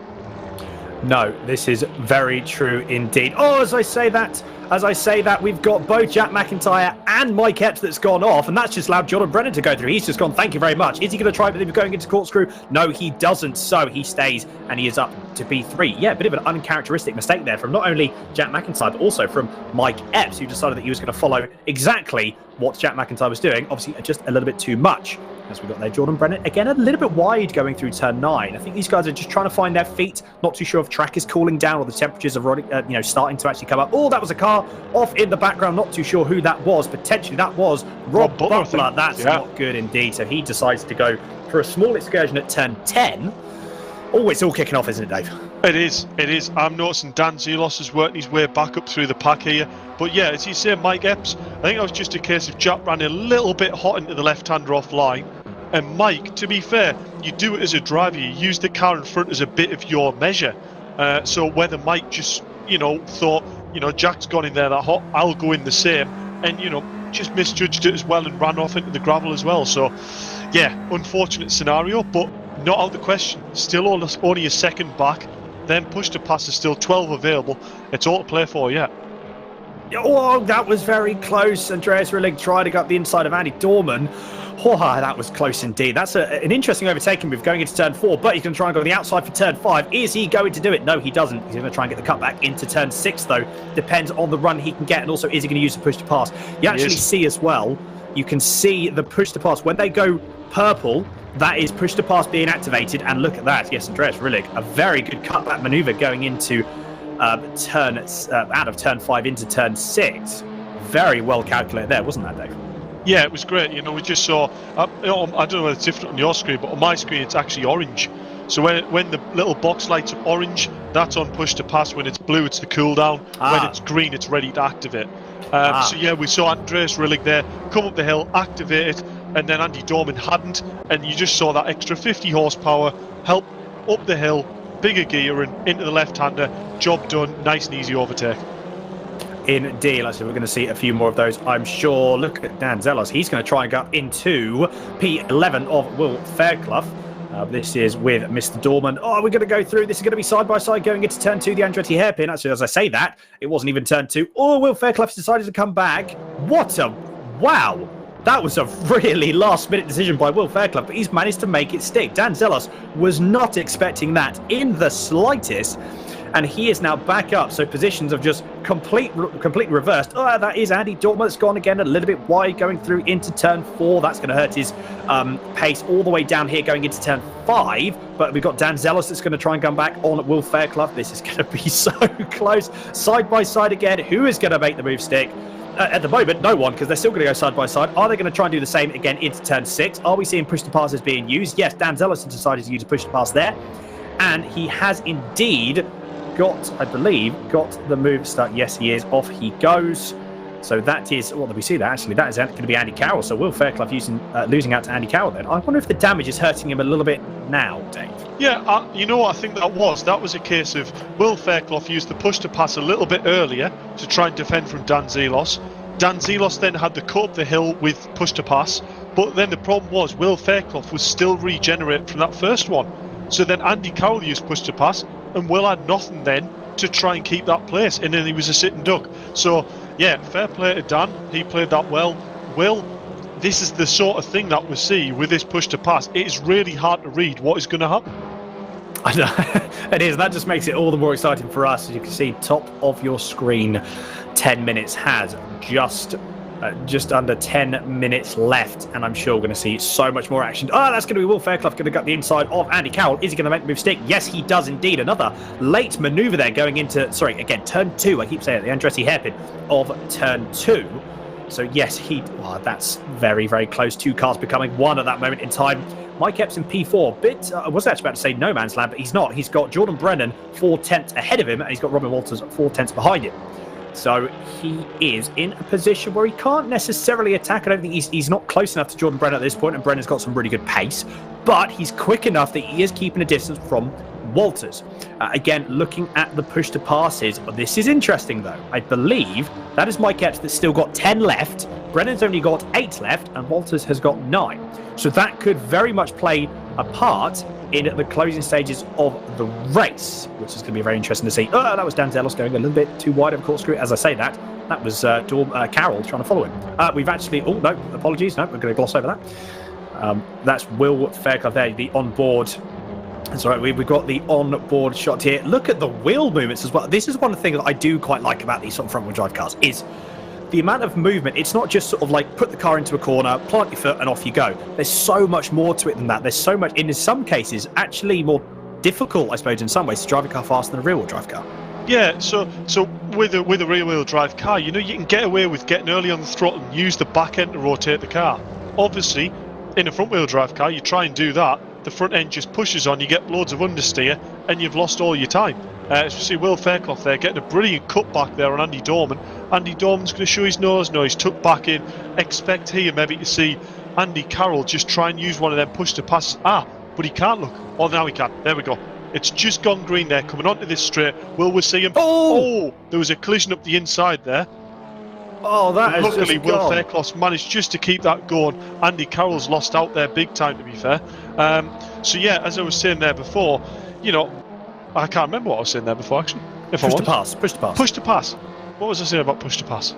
No, this is very true indeed. Oh, as I say that, As I say that, we've got both Jack McIntyre and Mike Epps that's gone off, and that's just allowed Jordan Brennan to go through. He's just gone, thank you very much. Is he going to try going into corkscrew? No, he doesn't. So he stays, and he is up to B3. Yeah, a bit of an uncharacteristic mistake there from not only Jack McIntyre, but also from Mike Epps, who decided that he was going to follow exactly what Jack McIntyre was doing. Obviously, just a little bit too much. As we got there, Jordan Brennan, again, a little bit wide going through turn 9. I think these guys are just trying to find their feet. Not too sure if track is cooling down or the temperatures are starting to actually come up. Oh, that was a car off in the background. Not too sure who that was. Potentially that was Rob Butler. That's not good indeed. So he decides to go for a small excursion at turn 10. Oh, it's all kicking off, isn't it, Dave? It is. I'm noticing Dan Zelos is working his way back up through the pack here. But yeah, as you say, Mike Epps, I think it was just a case of Jack ran a little bit hot into the left-hander offline. And Mike, to be fair, you do it as a driver. You use the car in front as a bit of your measure. So whether Mike just, thought, Jack's gone in there that hot, I'll go in the same. And, just misjudged it as well and ran off into the gravel as well. So, yeah, unfortunate scenario, but not out of the question. Still only a second back. Then push to pass is still 12 available. It's all to play for, yeah. Oh, that was very close. Andreas Rillig tried to go up the inside of Andy Dorman. Oh, that was close indeed. That's an interesting overtaking move going into turn 4, but he's going to try and go on the outside for turn 5. Is he going to do it? No, he doesn't. He's going to try and get the cut back into turn 6, though. Depends on the run he can get, and also is he going to use the push to pass? You actually see as well, you can see the push to pass. When they go purple, that is push to pass being activated, and look at that. Yes, Andreas Rillig, a very good cutback maneuver going into out of turn 5 into turn 6. Very well calculated there, wasn't that, Dave? Yeah, it was great. We just saw, I don't know whether it's different on your screen, but on my screen it's actually orange. So when the little box lights up orange, that's on push to pass. When it's blue, it's the cooldown. When it's green, it's ready to activate. So yeah, we saw Andreas Rillig there come up the hill, activate it, and then Andy Dorman hadn't, and you just saw that extra 50 horsepower help up the hill, bigger gear and into the left-hander. Job done, nice and easy overtake. Indeed, actually, we're going to see a few more of those, I'm sure. Look at Dan Zelos. He's going to try and go up into P11 of Will Fairclough. This is with Mr. Dorman. Oh, we're going to go through. This is going to be side-by-side going into turn 2, the Andretti hairpin. Actually, as I say that, it wasn't even turn 2. Oh, Will Fairclough decided to come back. Wow. That was a really last-minute decision by Will Fairclough, but he's managed to make it stick. Dan Zelos was not expecting that in the slightest, and he is now back up. So positions have just completely reversed. Oh, that is Andy Dorman. It's gone again a little bit wide going through into turn 4. That's going to hurt his pace all the way down here going into turn 5. But we've got Dan Zelos that's going to try and come back on Will Fairclough. This is going to be so close. Side by side again. Who is going to make the move stick? At the moment, no one, because they're still going to go side by side. Are they going to try and do the same again into turn 6? Are we seeing push to passes being used? Yes, Dan Zelos has decided to use a push to pass there. And he has indeed got the move start. Yes, he is. Off he goes. So that is, well, we see that actually. That is going to be Andy Carroll. So Will Fairclough losing out to Andy Carroll then. I wonder if the damage is hurting him a little bit now, Dave. Yeah, you know what I think that was a case of Will Fairclough used the push to pass a little bit earlier to try and defend from Dan Zelos. Dan Zelos then had the cut up the hill with push to pass, but then the problem was Will Fairclough was still regenerating from that first one. So then Andy Carroll used push to pass, and Will had nothing then to try and keep that place, and then he was a sitting duck. So yeah, fair play to Dan, he played that well. Will, this is the sort of thing that we see with this push to pass. It is really hard to read what is going to happen. I know, it is. That just makes it all the more exciting for us. As you can see, top of your screen, 10 minutes has just under 10 minutes left, and I'm sure we're going to see so much more action. Oh, that's going to be Will Fairclough going to gut the inside of Andy Carroll. Is he going to make the move stick? Yes, he does indeed. Another late maneuver there going into, turn 2. I keep saying it, the Andretti hairpin of turn 2. So yes, that's very, very close. 2 cars becoming 1 at that moment in time. Mike Epps in P4. I was actually about to say no man's land, but he's not. He's got Jordan Brennan 4 tenths ahead of him, and he's got Robin Walters 4 tenths behind him. So he is in a position where he can't necessarily attack. I don't think he's not close enough to Jordan Brennan at this point, and Brennan's got some really good pace. but he's quick enough that he is keeping a distance from Walters. Again, looking at the push to passes, this is interesting though. I believe that is Mike Epps that's still got 10 left. Brennan's only got 8 left, and Walters has got 9. So that could very much play a part in the closing stages of the race, which is going to be very interesting to see. Oh, that was Dan Zelos going a little bit too wide of a corkscrew. As I say that was Carroll trying to follow him. We've actually, oh no, apologies, no, we're going to gloss over that. That's Will Fairclough there, the on-board. That's right, we've got the on-board shot here. Look at the wheel movements as well. This is one of the things that I do quite like about these sort of front-wheel drive cars, is the amount of movement. It's not just sort of like put the car into a corner, plant your foot, and off you go. There's so much more to it than that. There's so much, in some cases, actually more difficult, I suppose, in some ways, to drive a car faster than a rear-wheel drive car. Yeah, so with a rear-wheel drive car, you know, you can get away with getting early on the throttle and use the back end to rotate the car. Obviously, in a front-wheel drive car, you try and do that, the front end just pushes on, you get loads of understeer, and you've lost all your time. As you see Will Fairclough there getting a brilliant cut back there on Andy Dorman. Andy Dorman's going to show his nose. No, he's tucked back in. Expect here maybe to see Andy Carroll just try and use one of them push to pass. But he can't look. Oh, now he can. There we go. It's just gone green there, coming onto this straight. Will we see him? Oh, there was a collision up the inside there. Oh, that is luckily just Will gone. Fairclough managed just to keep that going. Andy Carroll's lost out there big time, to be fair. So yeah, as I was saying there before, you know, I can't remember what I was saying there before, actually. Push to pass. Push to pass. What was I saying about push to pass?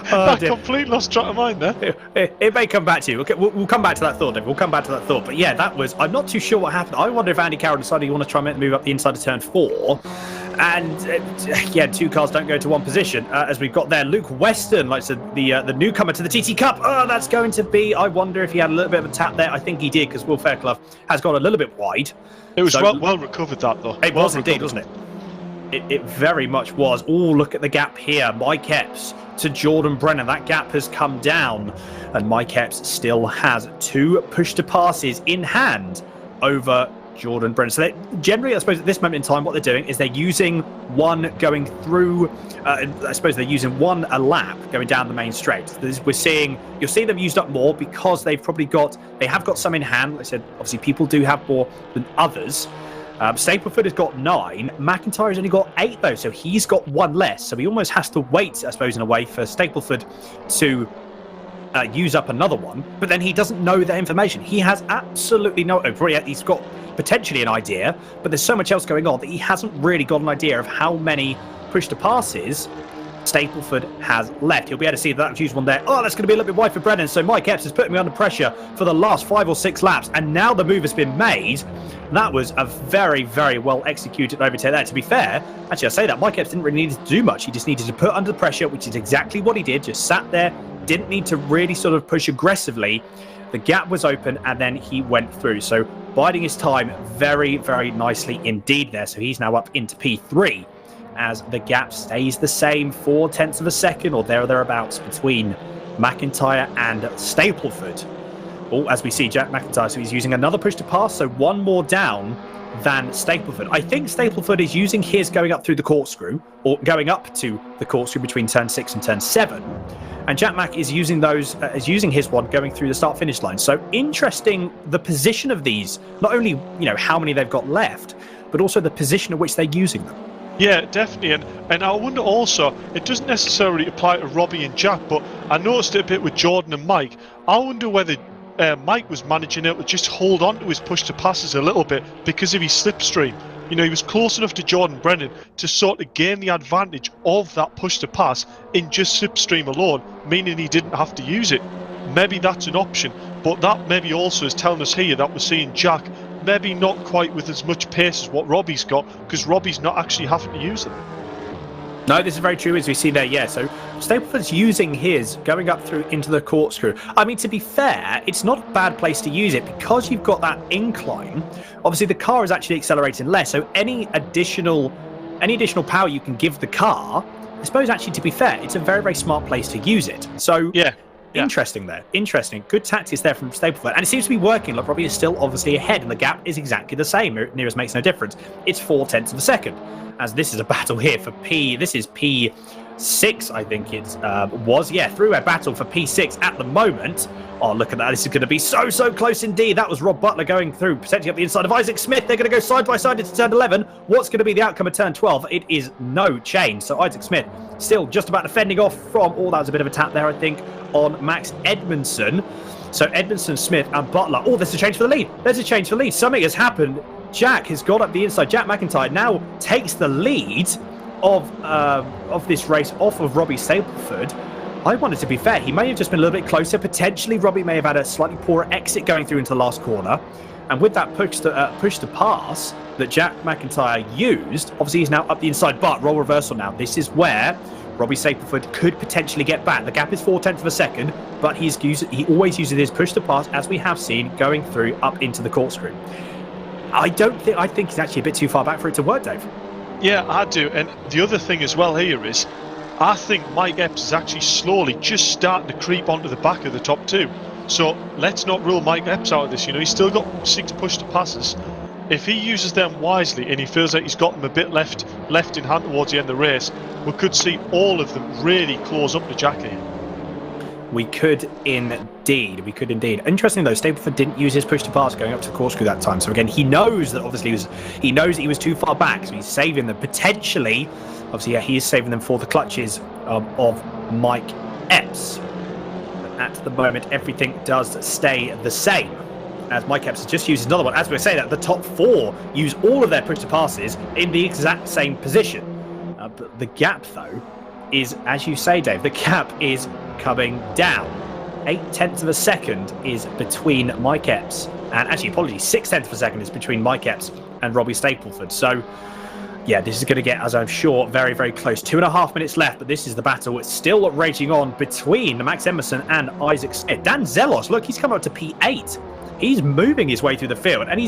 I completely lost track of mind there. It may come back to you. Okay, we'll come back to that thought, Dave. We'll come back to that thought. But yeah, that was... I'm not too sure what happened. I wonder if Andy Carroll decided he wanted to try and make the move up the inside of turn 4. And yeah, 2 cars don't go to one position. As we've got there, Luke Weston, like I said, the newcomer to the TT Cup. Oh, that's going to be... I wonder if he had a little bit of a tap there. I think he did, because Will Fairclough has gone a little bit wide. It was well recovered, that, though. It was indeed, wasn't it? It very much was. Oh, look at the gap here. Mike Epps to Jordan Brennan. That gap has come down, and Mike Epps still has 2 push-to-passes in hand over Jordan Brennan. So generally, I suppose, at this moment in time, what they're doing is they're using one going through, I suppose they're using one a lap going down the main straight. You'll see them used up more because they have got some in hand. Like I said, obviously people do have more than others. Stapleford has got 9. McIntyre's only got 8 though, so he's got 1 less. So he almost has to wait, I suppose, in a way, for Stapleford to use up another one. But then he doesn't know that information. He has absolutely no... He's got potentially an idea, but there's so much else going on that he hasn't really got an idea of how many push-to-passes Stapleford has left. He'll be able to see that used one there. Oh, that's going to be a little bit wide for Brennan. So Mike Epps is putting me under pressure for the last 5 or 6 laps, and now the move has been made. That was a very, very well executed overtake there. To be fair, actually, I say that Mike Epps didn't really need to do much. He just needed to put under pressure, which is exactly what he did. Just sat there, didn't need to really sort of push aggressively. The gap was open, and then he went through. So biding his time very, very nicely indeed there. So he's now up into P3 as the gap stays the same, 0.4 of a second or thereabouts between McIntyre and Stapleford. Oh, as we see Jack McIntyre, so he's using another push to pass, so 1 more down than Stapleford. I think Stapleford is using his going up through the corkscrew, or going up to the corkscrew between turn 6 and turn 7. And Jack Mack is using using his one going through the start-finish line. So interesting, the position of these, not only, you know, how many they've got left, but also the position at which they're using them. Yeah, definitely, and I wonder also, it doesn't necessarily apply to Robbie and Jack, but I noticed it a bit with Jordan and Mike. I wonder whether Mike was managing it to just hold on to his push to passes a little bit because of his slipstream. You know, he was close enough to Jordan Brennan to sort of gain the advantage of that push to pass in just slipstream alone, meaning he didn't have to use it. Maybe that's an option, but that maybe also is telling us here that we're seeing Jack maybe not quite with as much pace as what Robbie's got, because Robbie's not actually having to use them. No, this is very true, as we see there, yeah. So Stapleford's using his, going up through into the corkscrew. I mean, to be fair, it's not a bad place to use it, because you've got that incline. Obviously, the car is actually accelerating less, so any additional power you can give the car, I suppose, actually, to be fair, it's a very, very smart place to use it. So yeah. Interesting there. Interesting. Good tactics there from Stapleford. And it seems to be working. Like, Robbie is still obviously ahead, and the gap is exactly the same. Nearest makes no difference. It's 0.4 of a second. As this is a battle here for this is P6, I think it was. Yeah, through a battle for P6 at the moment. Oh, look at that. This is going to be so close indeed. That was Rob Butler going through, potentially up the inside of Isaac Smith. They're going to go side by side into turn 11. What's going to be the outcome of turn 12? It is no change. So Isaac Smith still just about defending off from, that was a bit of a tap there, I think, on Max Edmondson. So Edmondson, Smith and Butler. Oh, there's a change for the lead. There's a change for the lead. Something has happened. Jack has got up the inside. Jack McIntyre now takes the lead of this race off of Robbie Stapleford. I wanted to be fair. He may have just been a little bit closer. Potentially, Robbie may have had a slightly poorer exit going through into the last corner. And with that push to pass that Jack McIntyre used, obviously he's now up the inside. But role reversal now. This is where Robbie Stapleford could potentially get back. The gap is 0.4 of a second, but he always uses his push to pass, as we have seen, going through up into the corkscrew. I think he's actually a bit too far back for it to work, Dave. Yeah, I do. And the other thing as well here is, I think Mike Epps is actually slowly just starting to creep onto the back of the top two. So let's not rule Mike Epps out of this. He's still got 6 push to passes. If he uses them wisely and he feels like he's got them a bit left in hand towards the end of the race, we could see all of them really close up to Jack here. We could indeed. Interesting though, Stapleford didn't use his push to pass going up to the corkscrew that time. So again, he knows that obviously he was too far back, so he's saving them potentially. Obviously, yeah, he is saving them for the clutches of Mike Epps. But at the moment, everything does stay the same, as Mike Epps has just used another one. As we say that, the top 4 use all of their push to passes in the exact same position. But the gap, though, is, as you say, Dave, the gap is coming down. 0.8 of a second is between Mike Epps, and actually, apologies, 0.6 of a second is between Mike Epps and Robbie Stapleford. So, yeah, this is going to get, as I'm sure, very, very close. 2.5 minutes left, but this is the battle. It's still raging on between Max Emerson and Isaac Smith. Dan Zelos, look, he's come up to P8. He's moving his way through the field, and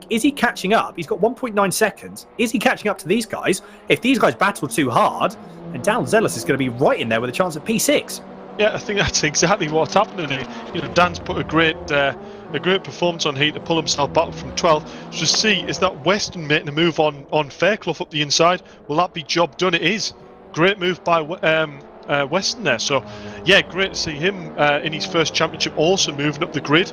is he catching up? He's got 1.9 seconds. Is he catching up to these guys? If these guys battle too hard, and Dan Zelos is going to be right in there with a chance at P6. Yeah, I think that's exactly what's happening here. Dan's put a great performance on here to pull himself back from 12th. Just see, is that Weston making a move on Fairclough up the inside? Will that be job done? It is. Great move by Weston there. So, yeah, great to see him in his first championship also moving up the grid.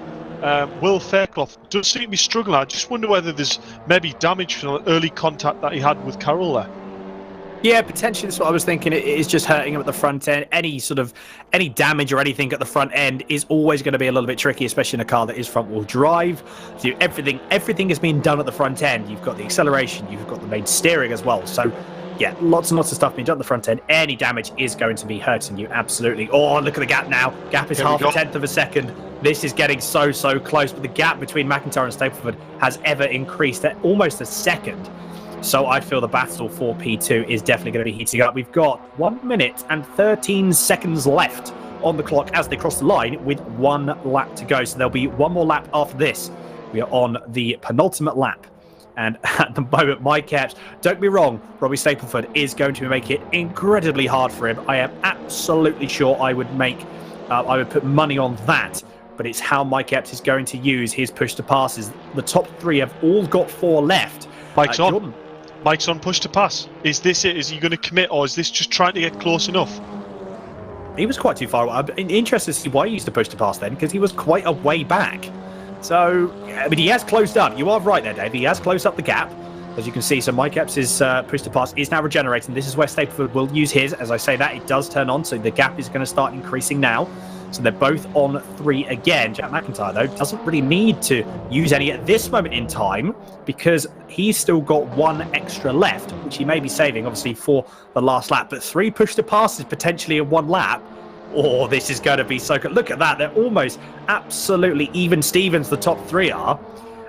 Will Fairclough does seem to be struggling. I just wonder whether there's maybe damage from the early contact that he had with Carroll there. Yeah, potentially that's what I was thinking. It is just hurting him at the front end. Any damage or anything at the front end is always going to be a little bit tricky, especially in a car that is front-wheel drive. So everything is being done at the front end. You've got the acceleration, you've got the main steering as well. So, yeah, lots and lots of stuff being done at the front end. Any damage is going to be hurting you, absolutely. Oh, look at the gap now. Gap is half a tenth of a second. This is getting so close, but the gap between McIntyre and Stapleford has ever increased at almost a second. So I feel the battle for P2 is definitely going to be heating up. We've got 1 minute and 13 seconds left on the clock as they cross the line with 1 lap to go. So there'll be 1 more lap after this. We are on the penultimate lap. And at the moment, Mike Epps, don't be wrong, Robbie Stapleford is going to make it incredibly hard for him. I am absolutely sure I would put money on that. But it's how Mike Epps is going to use his push to passes. The top 3 have all got 4 left. Mike's on push to pass. Is this it? Is he going to commit, or is this just trying to get close enough? He was quite too far away. I'm interested to see why he used to push to pass then, because he was quite a way back. So, I mean, he has closed up. You are right there, Dave. He has closed up the gap, as you can see. So Mike Epps' push to pass is now regenerating. This is where Stapleford will use his. As I say that, it does turn on, so the gap is going to start increasing now. So they're both on 3 again. Jack McIntyre, though, doesn't really need to use any at this moment in time because he's still got 1 extra left, which he may be saving, obviously, for the last lap. But 3 push-to-passes potentially in 1 lap. Oh, this is going to be so good. Look at that. They're almost absolutely even Stevens, the top 3 are,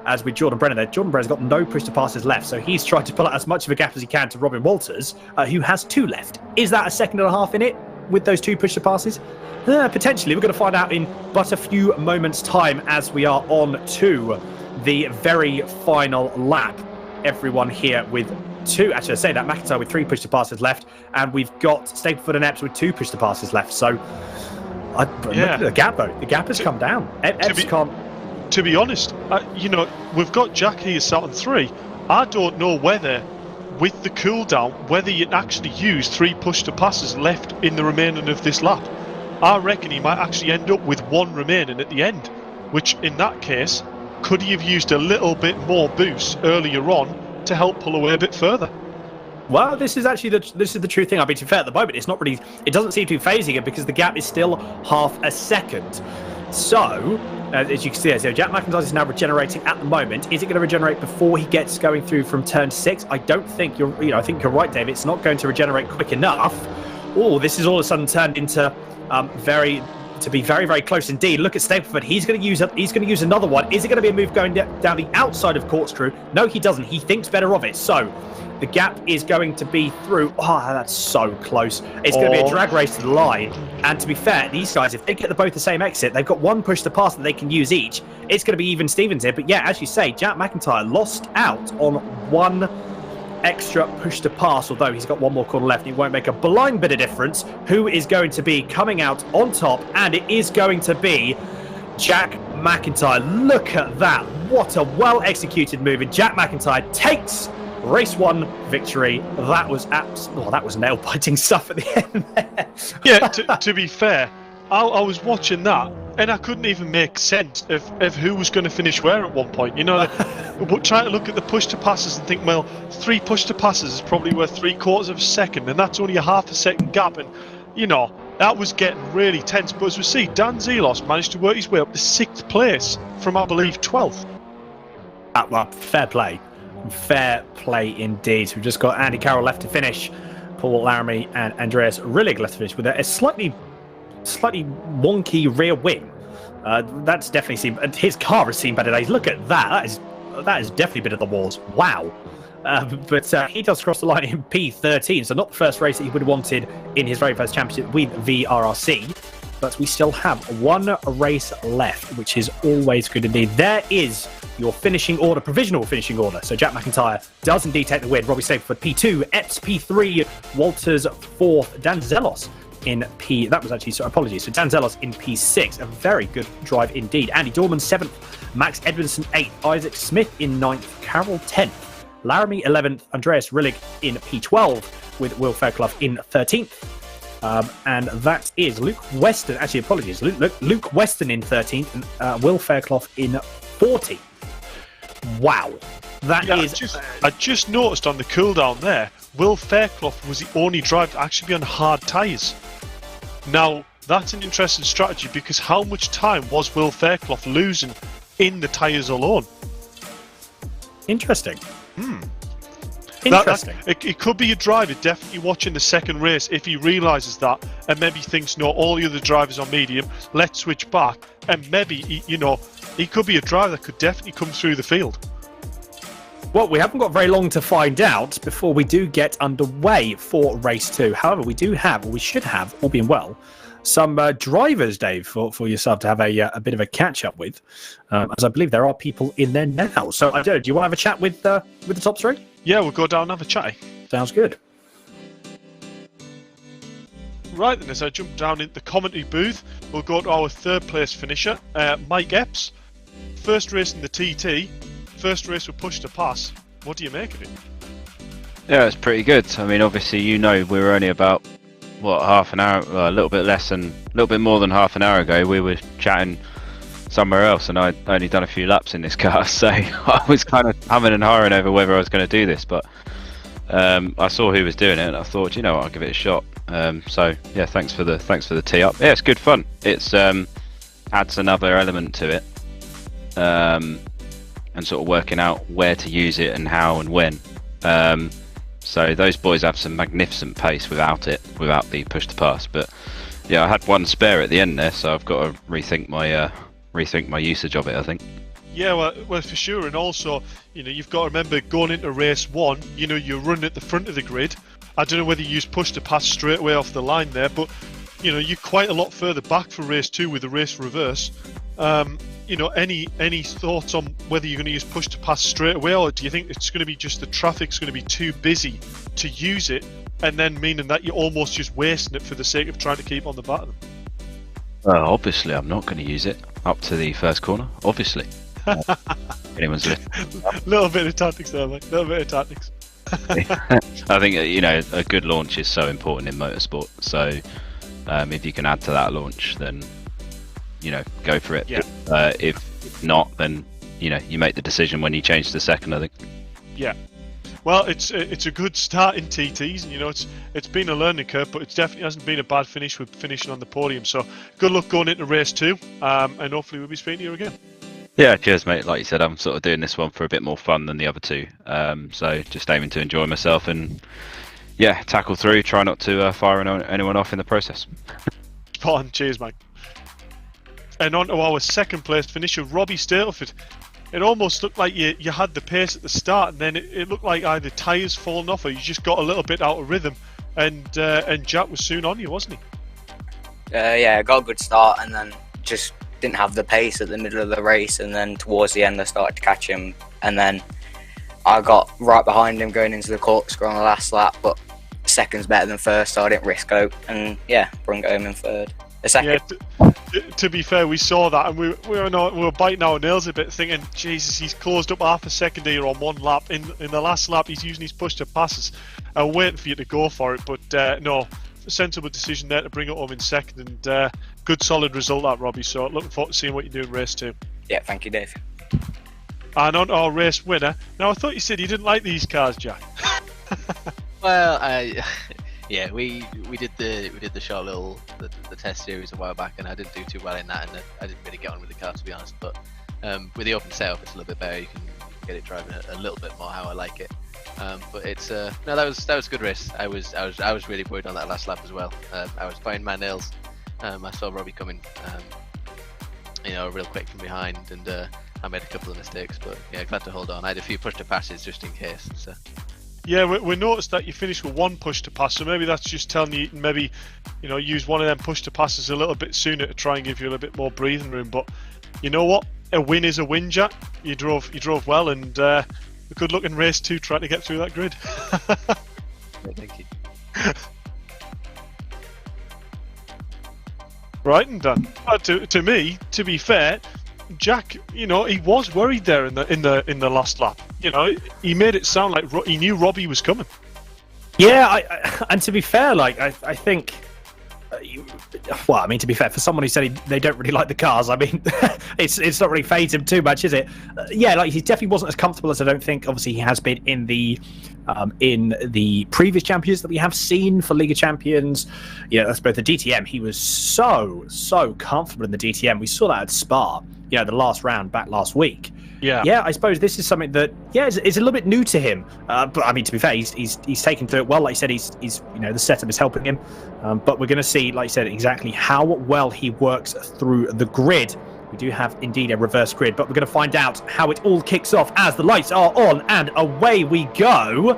as with Jordan Brennan there. Jordan Brennan's got no push-to-passes left, so he's trying to pull out as much of a gap as he can to Robin Walters, who has 2 left. Is that a second and a half in it with those 2 push-to-passes? Potentially. We're going to find out in but a few moments' time as we are on to the very final lap. Everyone here with 2. Actually, I say that McIntyre with 3 push-to-passes left, and we've got Stapleford and Epps with 2 push-to-passes left. So, look at the gap, though. The gap has come down. Epps can't... To be honest, we've got Jack here sat on 3. I don't know whether, with the cooldown, whether you actually use 3 push-to-passes left in the remainder of this lap. I reckon he might actually end up with one remaining at the end, which in that case, could he have used a little bit more boost earlier on to help pull away a bit further? Well, this is actually the true thing. I mean, to be fair, at the moment, it's not really. It doesn't seem to be phasing it because the gap is still half a second. So, as you can see, so Jack McIntyre is now regenerating at the moment. Is it going to regenerate before he gets going through from turn 6? I don't think you're. I think you're right, Dave. It's not going to regenerate quick enough. Oh, this is all of a sudden turned into very very close indeed. Look at Stapleford. He's going to use another one. Is it going to be a move going down the outside of Corkscrew? No, he doesn't. He thinks better of it. So the gap is going to be through. Oh, that's so close. It's going to be a drag race to the line. And to be fair, these guys, if they get both the same exit, they've got one push to pass that they can use each. It's going to be even Stevens here. But yeah, as you say, Jack McIntyre lost out on one extra push to pass, although he's got one more corner left. It won't make a blind bit of difference who is going to be coming out on top, and it is going to be Jack McIntyre. Look at that. What a well executed move, and Jack McIntyre takes race 1 victory. That was that was nail biting stuff at the end there. Yeah, to be fair, I was watching that and I couldn't even make sense of who was going to finish where at one point. But trying to look at the push to passes and think, well, 3 push to passes is probably worth 3/4 of a second, and that's only a half a second gap, and that was getting really tense. But as we see, Dan Zelos managed to work his way up to 6th place from, I believe, 12th. Well, fair play. Fair play indeed. So we've just got Andy Carroll left to finish, Paul Laramie and Andreas Rillig left to finish with a slightly wonky rear wing. That's definitely seen. His car has seen better days. Look at that. That has definitely been at the walls. Wow. But he does cross the line in P13, so not the first race that he would have wanted in his very first championship with VRRC. But we still have one race left, which is always good indeed. There is your finishing order, provisional finishing order. So Jack McIntyre does indeed take the win. Robbie Stapleford P2, Epps P3, Walters 4th, Dan Zelos in P. That was actually, so apologies. So Dan Zelos in P6, a very good drive indeed. Andy Dorman 7th, Max Edmondson 8th, Isaac Smith in 9th, Carroll 10th, Laramie 11th, Andreas Rillig in P12 with Will Fairclough in 13th. And that is Luke Weston. Actually, apologies. Luke Weston in 13th and Will Fairclough in 14th. Wow. I just noticed on the cooldown there, Will Fairclough was the only driver to actually be on hard tyres. Now, that's an interesting strategy because how much time was Will Fairclough losing in the tyres alone? Interesting. Interesting. It could be a driver definitely watching the second race if he realises that and maybe thinks, no, all the other drivers are medium, let's switch back. And maybe, he could be a driver that could definitely come through the field. Well, we haven't got very long to find out before we do get underway for race 2. However, we do have, or we should have, all being well, some drivers, Dave, for yourself to have a bit of a catch up with, as I believe there are people in there now. So, do you want to have a chat with the top 3? Yeah, we'll go down and have a chat. Sounds good. Right then, as I jump down into the commentary booth, we'll go to our 3rd place finisher, Mike Epps. First race in the TT, first race with push to pass. What do you make of it? Yeah, it's pretty good. I mean, obviously, we were only about half an hour, a little bit more than half an hour ago. We were chatting somewhere else, and I'd only done a few laps in this car, so I was kind of humming and hawing over whether I was going to do this. But I saw who was doing it, and I thought, I'll give it a shot. So yeah, thanks for the tee up. Yeah, it's good fun. It's adds another element to it, and sort of working out where to use it and how and when. So those boys have some magnificent pace without the push to pass. But yeah, I had one spare at the end there, so I've got to rethink my usage of it, I think. Yeah, well, for sure. And also, you've got to remember going into race 1, you're running at the front of the grid. I don't know whether you use push to pass straight away off the line there, but you're quite a lot further back for race 2 with the race reverse. Any thoughts on whether you're going to use push to pass straight away, or do you think it's going to be just the traffic's going to be too busy to use it, and then meaning that you're almost just wasting it for the sake of trying to keep on the back of them? Obviously, I'm not going to use it up to the first corner. Obviously, anyone's listening. Little bit of tactics there, mate. Little bit of tactics. I think a good launch is so important in motorsport. So If you can add to that launch, then go for it. Yeah. If not, then you make the decision when you change to second, I think. Yeah. Well, it's a good start in TTs, and it's been a learning curve, but it definitely hasn't been a bad finish with finishing on the podium. So good luck going into race 2, and hopefully we'll be speaking to you again. Yeah, cheers, mate. Like you said, I'm sort of doing this one for a bit more fun than the other 2. So just aiming to enjoy myself and tackle through. Try not to fire anyone off in the process. Spot on. Cheers, mate. And on to our second place finisher, Robbie Stapleford. It almost looked like you had the pace at the start, and then it looked like either tyres falling off or you just got a little bit out of rhythm. And Jack was soon on you, wasn't he? Yeah, I got a good start, and then just didn't have the pace at the middle of the race, and then towards the end I started to catch him, and then I got right behind him going into the corkscrew on the last lap, but second's better than first, so I didn't risk out, and bring it home in third. The second. Yeah, to be fair, we saw that, and we were biting our nails a bit, thinking, Jesus, he's closed up half a second here on one lap. In the last lap, he's using his push to passes. Waiting for you to go for it, but no, sensible decision there to bring it home in second, and good solid result that, Robbie. So looking forward to seeing what you do in race 2. Yeah, thank you, Dave. And on to our race winner. Now, I thought you said you didn't like these cars, Jack. Well, we did the short little the test series a while back, and I didn't do too well in that, and I didn't really get on with the car, to be honest. But with the open setup, it's a little bit better. You can get it driving a little bit more how I like it. But it's no, that was a good race. I was really worried on that last lap as well. I was biting my nails. I saw Robbie coming, real quick from behind, and I made a couple of mistakes. But yeah, glad to hold on. I had a few push to passes just in case. So. Yeah, we noticed that you finished with 1 push to pass, so maybe that's just telling you maybe, use one of them push to passes a little bit sooner to try and give you a little bit more breathing room. But you know what? A win is a win, Jack. You drove well, and a good luck in race 2 trying to get through that grid. Yeah, thank you. Right, and done. To me, to be fair, Jack, he was worried there in the last lap. He made it sound like he knew Robbie was coming. Yeah, and to be fair, I think. To be fair, for someone who said they don't really like the cars, it's not really phased him too much, is it? He definitely wasn't as comfortable as I don't think. Obviously, he has been in the previous champions that we have seen for League of Champions. Yeah, that's both the DTM. He was so comfortable in the DTM. We saw that at Spa. The last round back last week. Yeah, I suppose this is something that is a little bit new to him. But to be fair, he's taken through it well. Like you said, he's the setup is helping him. But we're going to see, like you said, exactly how well he works through the grid. We do have indeed a reverse grid, but we're going to find out how it all kicks off as the lights are on and away we go.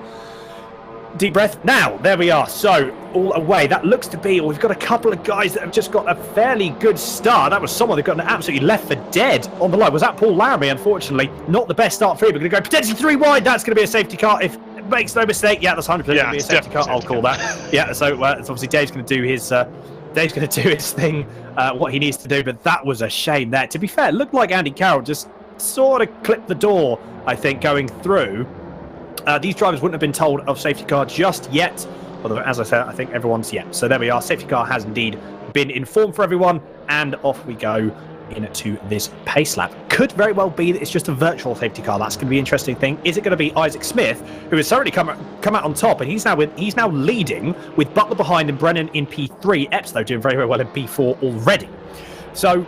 Deep breath. Now, there we are. So, all away. That looks to be, we've got a couple of guys that have just got a fairly good start. That was someone that got absolutely left for dead on the line. Was that Paul Laramie, unfortunately? Not the best start for him. We're going to go potentially 3 wide. That's going to be a safety car if it makes no mistake. Yeah, that's 100% going to be a safety car. I'll call that. Yeah, so it's obviously Dave's going to do his thing, what he needs to do. But that was a shame there. To be fair, it looked like Andy Carroll just sort of clipped the door, I think, going through. These drivers wouldn't have been told of safety car just yet, although, as I said, I think everyone's yet. So there we are. Safety car has indeed been informed for everyone, and off we go into this pace lap. Could very well be that it's just a virtual safety car. That's going to be an interesting thing. Is it going to be Isaac Smith, who has certainly come out on top, and he's now leading with Butler behind and Brennan in P3. Epps, though, doing very, very well in P4 already. So,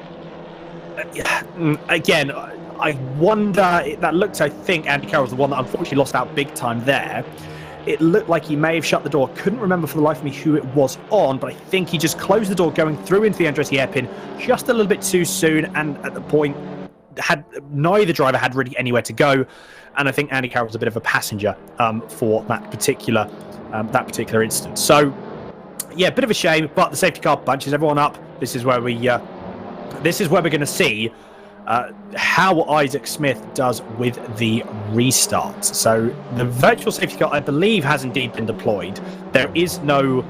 again, I wonder, that looked, I think Andy Carroll's the one that unfortunately lost out big time there. It looked like he may have shut the door. Couldn't remember for the life of me who it was on, but I think he just closed the door going through into the Andretti hairpin just a little bit too soon, and at the point, neither driver had really anywhere to go, and I think Andy Carroll was a bit of a passenger for that particular instance. So, yeah, a bit of a shame, but the safety car bunches everyone up. This is where we're going to see how Isaac Smith does with the restarts. So the virtual safety car, I believe, has indeed been deployed. There is no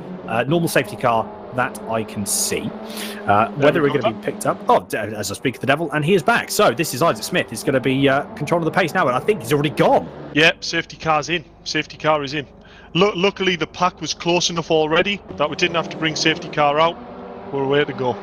normal safety car that I can see. Whether we're going to be picked up... Oh, as I speak of the devil, and he is back. So this is Isaac Smith. He's going to be controlling the pace now, and I think he's already gone. Yeah, safety car's in. Safety car is in. Luckily, the pack was close enough already that we didn't have to bring safety car out. we're away to go.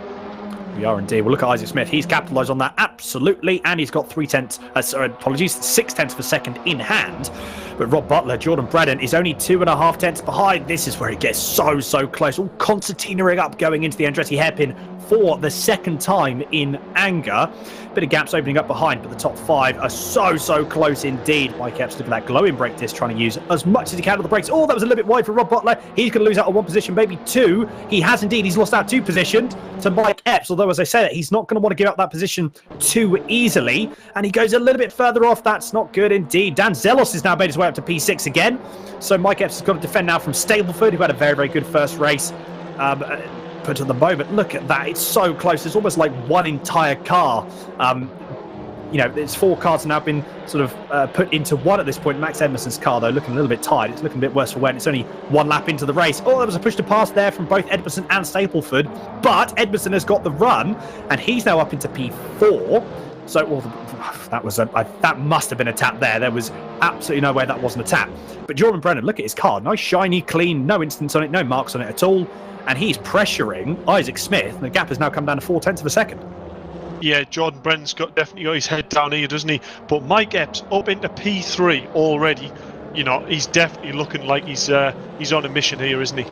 We are indeed. Well, look at Isaac Smith. He's capitalised on that absolutely, and he's got 6 tenths of a second in hand. But Rob Butler, Jordan Brennan is only 2.5 tenths behind. This is where it gets so close. All concertinaing up going into the Andretti hairpin for the second time in anger. Bit of gaps opening up behind, but the top 5 are so close indeed. Mike Epps, look at that glowing brake disc, trying to use as much as he can on the brakes. Oh, that was a little bit wide for Rob Butler. He's going to lose out on 1 position, maybe 2. He has indeed. He's lost out 2 positions to Mike Epps, although as I say that, he's not going to want to give up that position too easily. And he goes a little bit further off. That's not good indeed. Dan Zelos has now made his way up to P6 again. So Mike Epps has got to defend now from Stableford, who had a very good first race. But at the moment, look at that. It's so close. It's almost like one entire car. It's 4 cars have now been sort of put into one at this point. Max Edmondson's car, though, looking a little bit tired. It's looking a bit worse for wear. It's only 1 lap into the race. Oh, there was a push to pass there from both Edmondson and Stapleford. But Edmondson has got the run, and he's now up into P4. So, that must have been a tap there. There was absolutely no way that wasn't a tap. But Jordan Brennan, look at his car. Nice, shiny, clean, no incidents on it, no marks on it at all. And he's pressuring Isaac Smith. And the gap has now come down to 4 tenths of a second. Yeah, Jordan Brennan's definitely got his head down here, doesn't he? But Mike Epps up into P3 already. He's definitely looking like he's on a mission here, isn't he?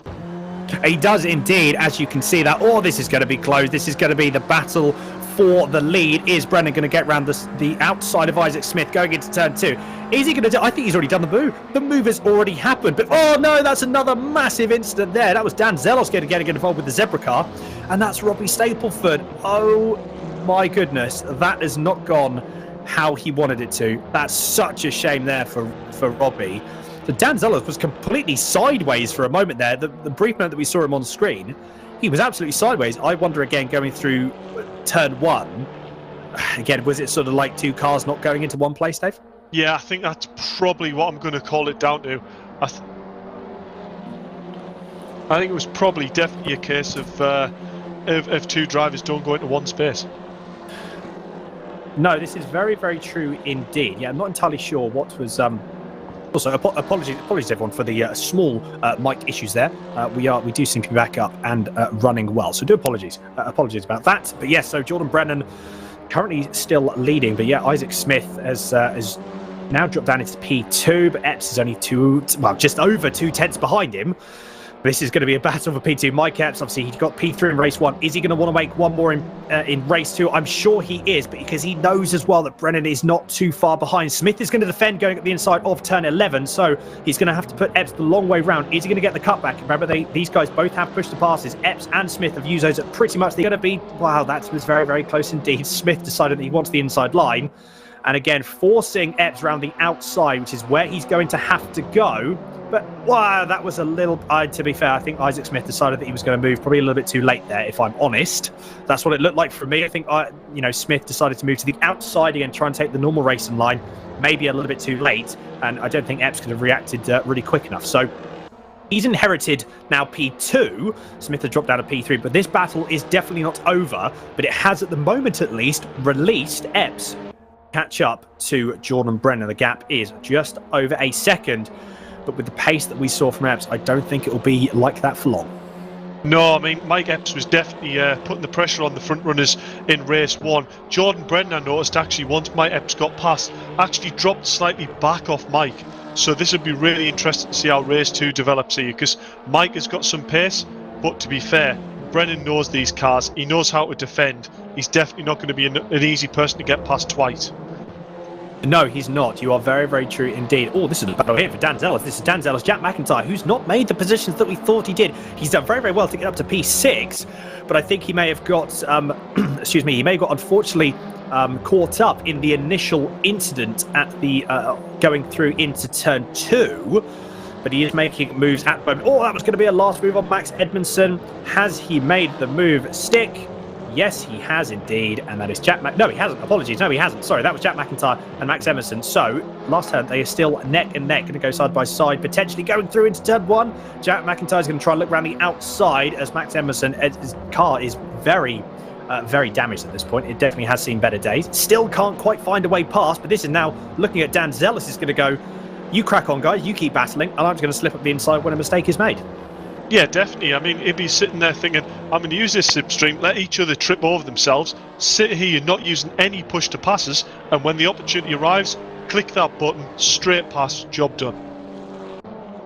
He does indeed, as you can see that. Oh, this is going to be close. This is going to be the battle for the lead. Is Brennan going to get around the outside of Isaac Smith going into turn 2? Is he going to do? I think he's already done the move. The move has already happened. But oh no, that's another massive incident there. That was Dan Zelos getting involved with the zebra car, and that's Robbie Stapleford. Oh my goodness, that has not gone how he wanted it to. That's such a shame there for Robbie. So Dan Zelos was completely sideways for a moment there. The brief moment that we saw him on screen, he was absolutely sideways. I wonder again, going through turn 1, again, was it sort of like 2 cars not going into one place, Dave? Yeah, I think that's probably what I'm going to call it down to. I think it was probably definitely a case of 2 drivers don't go into one space. No, this is very true indeed. Yeah, I'm not entirely sure what was. Also, apologies everyone for the small mic issues there. We do seem to be back up and running well, so apologies about that. But yes, so Jordan Brennan currently still leading, but yeah, Isaac Smith has now dropped down into P2, but Epps is only just over 2 tenths behind him. This is going to be a battle for P2. Mike Epps, obviously, he got P3 in race 1. Is he going to want to make one more in race 2? I'm sure he is, but because he knows as well that Brennan is not too far behind. Smith is going to defend going at the inside of turn 11, so he's going to have to put Epps the long way round. Is he going to get the cutback? Remember, these guys both have push to passes. Epps and Smith have used those at pretty much. They're going to be, wow, that was very close indeed. Smith decided that he wants the inside line. And again, forcing Epps around the outside, which is where he's going to have to go. But, wow, that was a little... to be fair, I think Isaac Smith decided that he was going to move probably a little bit too late there, if I'm honest. That's what it looked like for me. I think, Smith decided to move to the outside again, try and take the normal racing line, maybe a little bit too late. And I don't think Epps could have reacted really quick enough. So he's inherited now P2. Smith has dropped down to P3, but this battle is definitely not over. But it has, at the moment at least, released Epps. Catch up to Jordan Brennan. The gap is just over a second. But with the pace that we saw from Epps, I don't think it will be like that for long. No, I mean, Mike Epps was definitely putting the pressure on the front runners in race 1. Jordan Brennan, I noticed, actually, once Mike Epps got past, actually dropped slightly back off Mike. So this would be really interesting to see how race 2 develops here, because Mike has got some pace, but to be fair, Brennan knows these cars. He knows how to defend. He's definitely not going to be an easy person to get past twice. No, he's not. You are very true indeed. Oh, this is a battle here for Dan Zelos. This is Dan Zelos, Jack McIntyre, who's not made the positions that we thought he did. He's done very well to get up to P6, but I think he may have got, he may have got unfortunately caught up in the initial incident at the going through into turn 2. But he is making moves at the moment. Oh, that was going to be a last move on Max Edmondson. Has he made the move stick? Yes, he has indeed, and that is Jack No, he hasn't. Apologies. No, he hasn't. Sorry, that was Jack McIntyre and Max Emerson. So, last turn, they are still neck and neck, going to go side by side, potentially going through into turn 1. Jack McIntyre is going to try and look around the outside as Max Emerson, his car is very damaged at this point. It definitely has seen better days. Still can't quite find a way past, but this is now looking at Dan Zelos is going to go, you crack on, guys, you keep battling, and I'm just going to slip up the inside when a mistake is made. Yeah, definitely. I mean, he'd be sitting there thinking, I'm going to use this slipstream, let each other trip over themselves, sit here not using any push to passes, and when the opportunity arrives, click that button, straight pass, job done.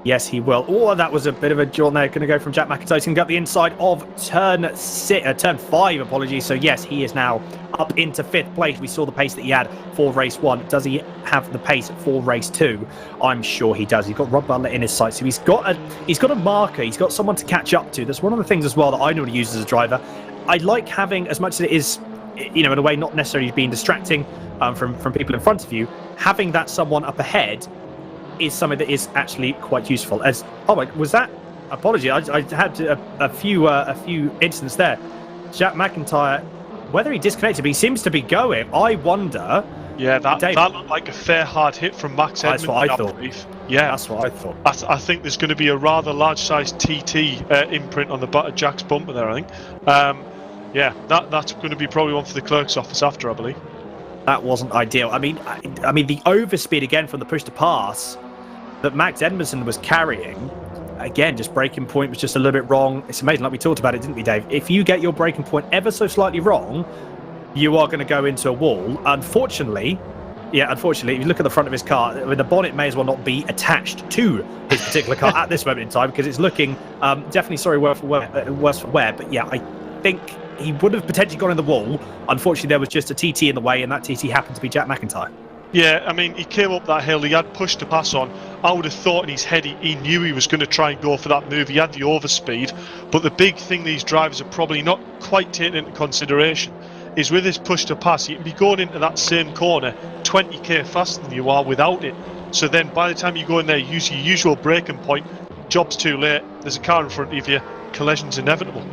Yes, he will. Oh, that was a bit of a jaunt there. Going to go from Jack McIntyre. He's going to get the inside of turn 5, apologies. So, yes, he is now up into 5th place. We saw the pace that he had for race 1. Does he have the pace for race 2? I'm sure he does. He's got Rob Butler in his sights. So he's got a marker. He's got someone to catch up to. That's one of the things as well that I normally use as a driver. I like having, as much as it is, in a way, not necessarily being distracting from people in front of you, having that someone up ahead is something that is actually quite useful. Was that? Apology, I had a few incidents there. Jack McIntyre, whether he disconnected, but he seems to be going. I wonder. Yeah, that looked like a fair hard hit from Max Edmond. That's what I thought. Yeah, that's what I thought. I think there's going to be a rather large-sized TT imprint on the butt of Jack's bumper there. I think. Yeah, that's going to be probably one for the clerk's office after, I believe. That wasn't ideal. I mean, the overspeed again from the push to pass that Max Edmondson was carrying, again, just braking point was just a little bit wrong. It's amazing, like we talked about it, didn't we, Dave? If you get your braking point ever so slightly wrong, you are going to go into a wall. Unfortunately, if you look at the front of his car, the bonnet may as well not be attached to his particular car at this moment in time, because it's looking definitely worse for wear. But yeah, I think he would have potentially gone in the wall. Unfortunately, there was just a TT in the way, and that TT happened to be Jack McIntyre. Yeah, I mean, he came up that hill, he had push to pass on. I would have thought in his head he knew he was going to try and go for that move. He had the overspeed. But the big thing these drivers are probably not quite taking into consideration is with this push to pass, you can be going into that same corner 20k faster than you are without it. So then by the time you go in there, use your usual braking point, job's too late, there's a car in front of you, collision's inevitable.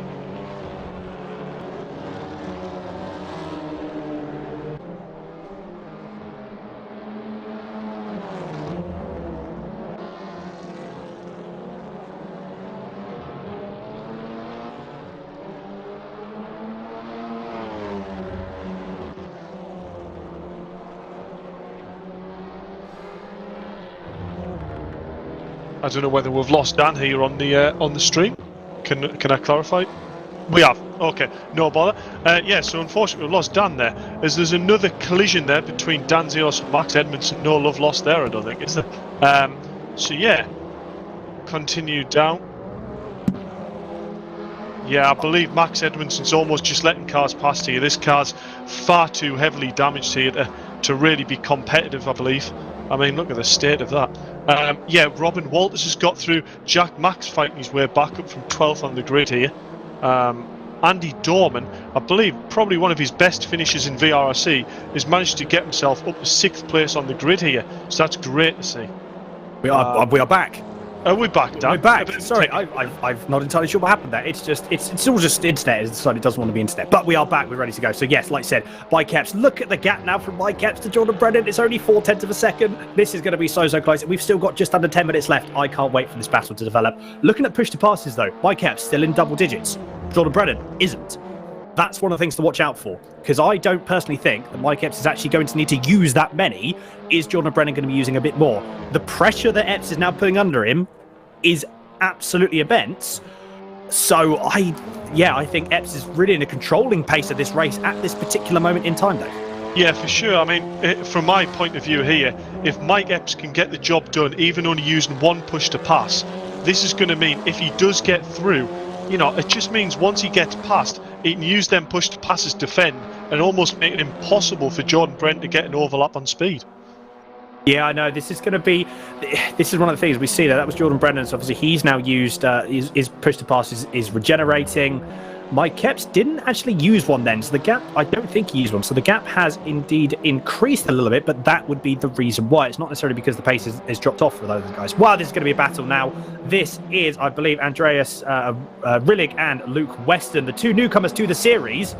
I don't know whether we've lost Dan here on the stream. Can I clarify? We have. Okay, no bother. Yeah, so unfortunately we've lost Dan there, as there's another collision there between Dan Zios and Max Edmondson. No love lost there, I don't think, is there? So yeah, continue down. Yeah, I believe Max Edmondson's almost just letting cars past here. This car's far too heavily damaged here to really be competitive, I believe. I mean, look at the state of that. Yeah, Robin Walters has got through. Jack Max fighting his way back up from 12th on the grid here. Andy Dorman, I believe probably one of his best finishes in VRRC, has managed to get himself up to 6th place on the grid here. So that's great to see. We are back. We're back, Dan. We're back. Sorry, I'm not entirely sure what happened there. It's all just internet. It decided it doesn't want to be internet. But we are back. We're ready to go. So yes, like I said, Mike Epps. Look at the gap now from Mike Epps to Jordan Brennan. It's only 0.4 of a second. This is going to be so close. We've still got just under 10 minutes left. I can't wait for this battle to develop. Looking at push to passes though, Mike Epps still in double digits. Jordan Brennan isn't. That's one of the things to watch out for, because I don't personally think that Mike Epps is actually going to need to use that many. Is Jordan Brennan going to be using a bit more? The pressure that Epps is now putting under him is absolutely immense. So I think Epps is really in a controlling pace of this race at this particular moment in time, though. Yeah, for sure. I mean, from my point of view here, if Mike Epps can get the job done, even only using one push to pass, this is going to mean if he does get through, you know, it just means once he gets past, he can use them push to passes to defend and almost make it impossible for Jordan Brent to get an overlap on speed. Yeah, I know. This is one of the things we see there. That was Jordan Brennan. So obviously he's now used his push to pass is regenerating. Mike Epps didn't actually use one then, so the gap, I don't think he used one. So the gap has indeed increased a little bit, but that would be the reason why. It's not necessarily because the pace is dropped off for those guys. Wow, this is going to be a battle now. This is, I believe, Andreas Rillig and Luke Weston, the two newcomers to the series,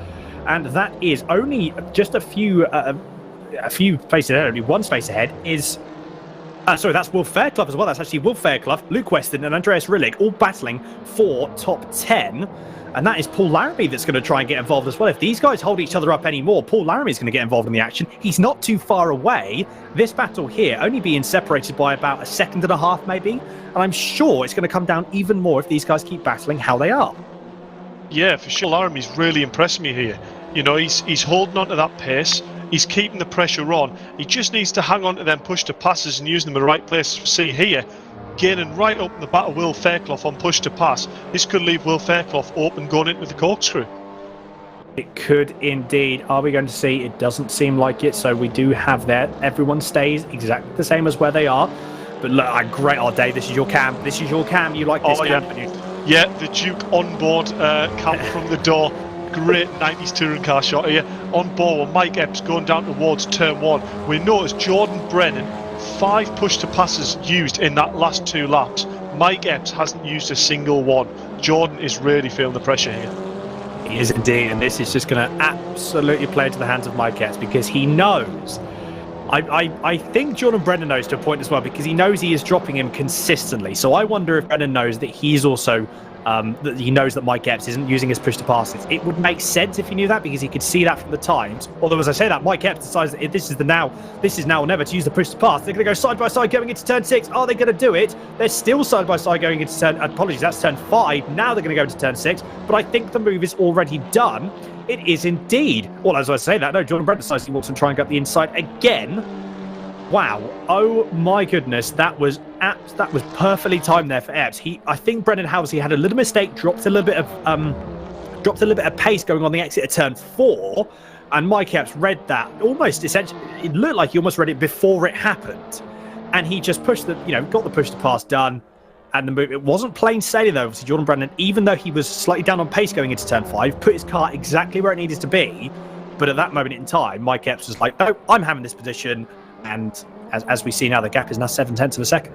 and that is only just a few places ahead. Only one space ahead is. Sorry, that's Wolf Fairclough as well. That's actually Wolf Fairclough, Luke Weston, and Andreas Rillig all battling for top 10. and that is Paul Laramie that's going to try and get involved as well. If these guys hold each other up anymore, Paul Laramie is going to get involved in the action. He's not too far away. This battle here only being separated by about 1.5 seconds maybe, and I'm sure it's going to come down even more if these guys keep battling how they are. Yeah, for sure. Laramie's really impressed me here. You know, he's holding on to that pace. He's keeping the pressure on. He just needs to hang on to them push to passes and use them in the right place. See here, gaining right up in the back of Will Fairclough on push to pass. This could leave Will Fairclough open going into the corkscrew. It could indeed. Are we going to see? It doesn't seem like it. So we do have that. Everyone stays exactly the same as where they are. But look, great, Dave. This is your cam. This is your cam. You like this cam? Yeah, the Duke on board cam from the door. Great 90s touring car shot here. On board with Mike Epps going down towards turn 1. We notice Jordan Brennan, 5 push to passes used in that last 2 laps. Mike Epps hasn't used a single one. Jordan is really feeling the pressure here. He is indeed, and this is just going to absolutely play into the hands of Mike Epps because he knows. I think Jordan Brennan knows to a point as well because he knows he is dropping him consistently. So I wonder if Brennan knows that he's also that he knows that Mike Epps isn't using his push to passes. It would make sense if he knew that because he could see that from the times. Although as I say that, Mike Epps decides that this is now or never to use the push to pass. They're going to go side by side going into turn 6. Are they going to do it? They're still side by side going into turn. Apologies, that's turn 5. Now they're going to go into turn 6. But I think the move is already done. It is indeed. Well, as I say that, no, Jordan Brennan decides he wants to try and go up the inside again. Wow! Oh my goodness, that was perfectly timed there for Epps. I think Brendan Halsey had a little mistake, dropped a little bit of pace going on the exit of turn 4, and Mike Epps read that almost essentially. It looked like he almost read it before it happened, and he just pushed got the push to pass done, and the move. It wasn't plain sailing though. Obviously, Jordan Brennan, even though he was slightly down on pace going into turn 5, put his car exactly where it needed to be. But at that moment in time, Mike Epps was like, "No, I'm having this position." And as we see now, the gap is now 0.7 of a second.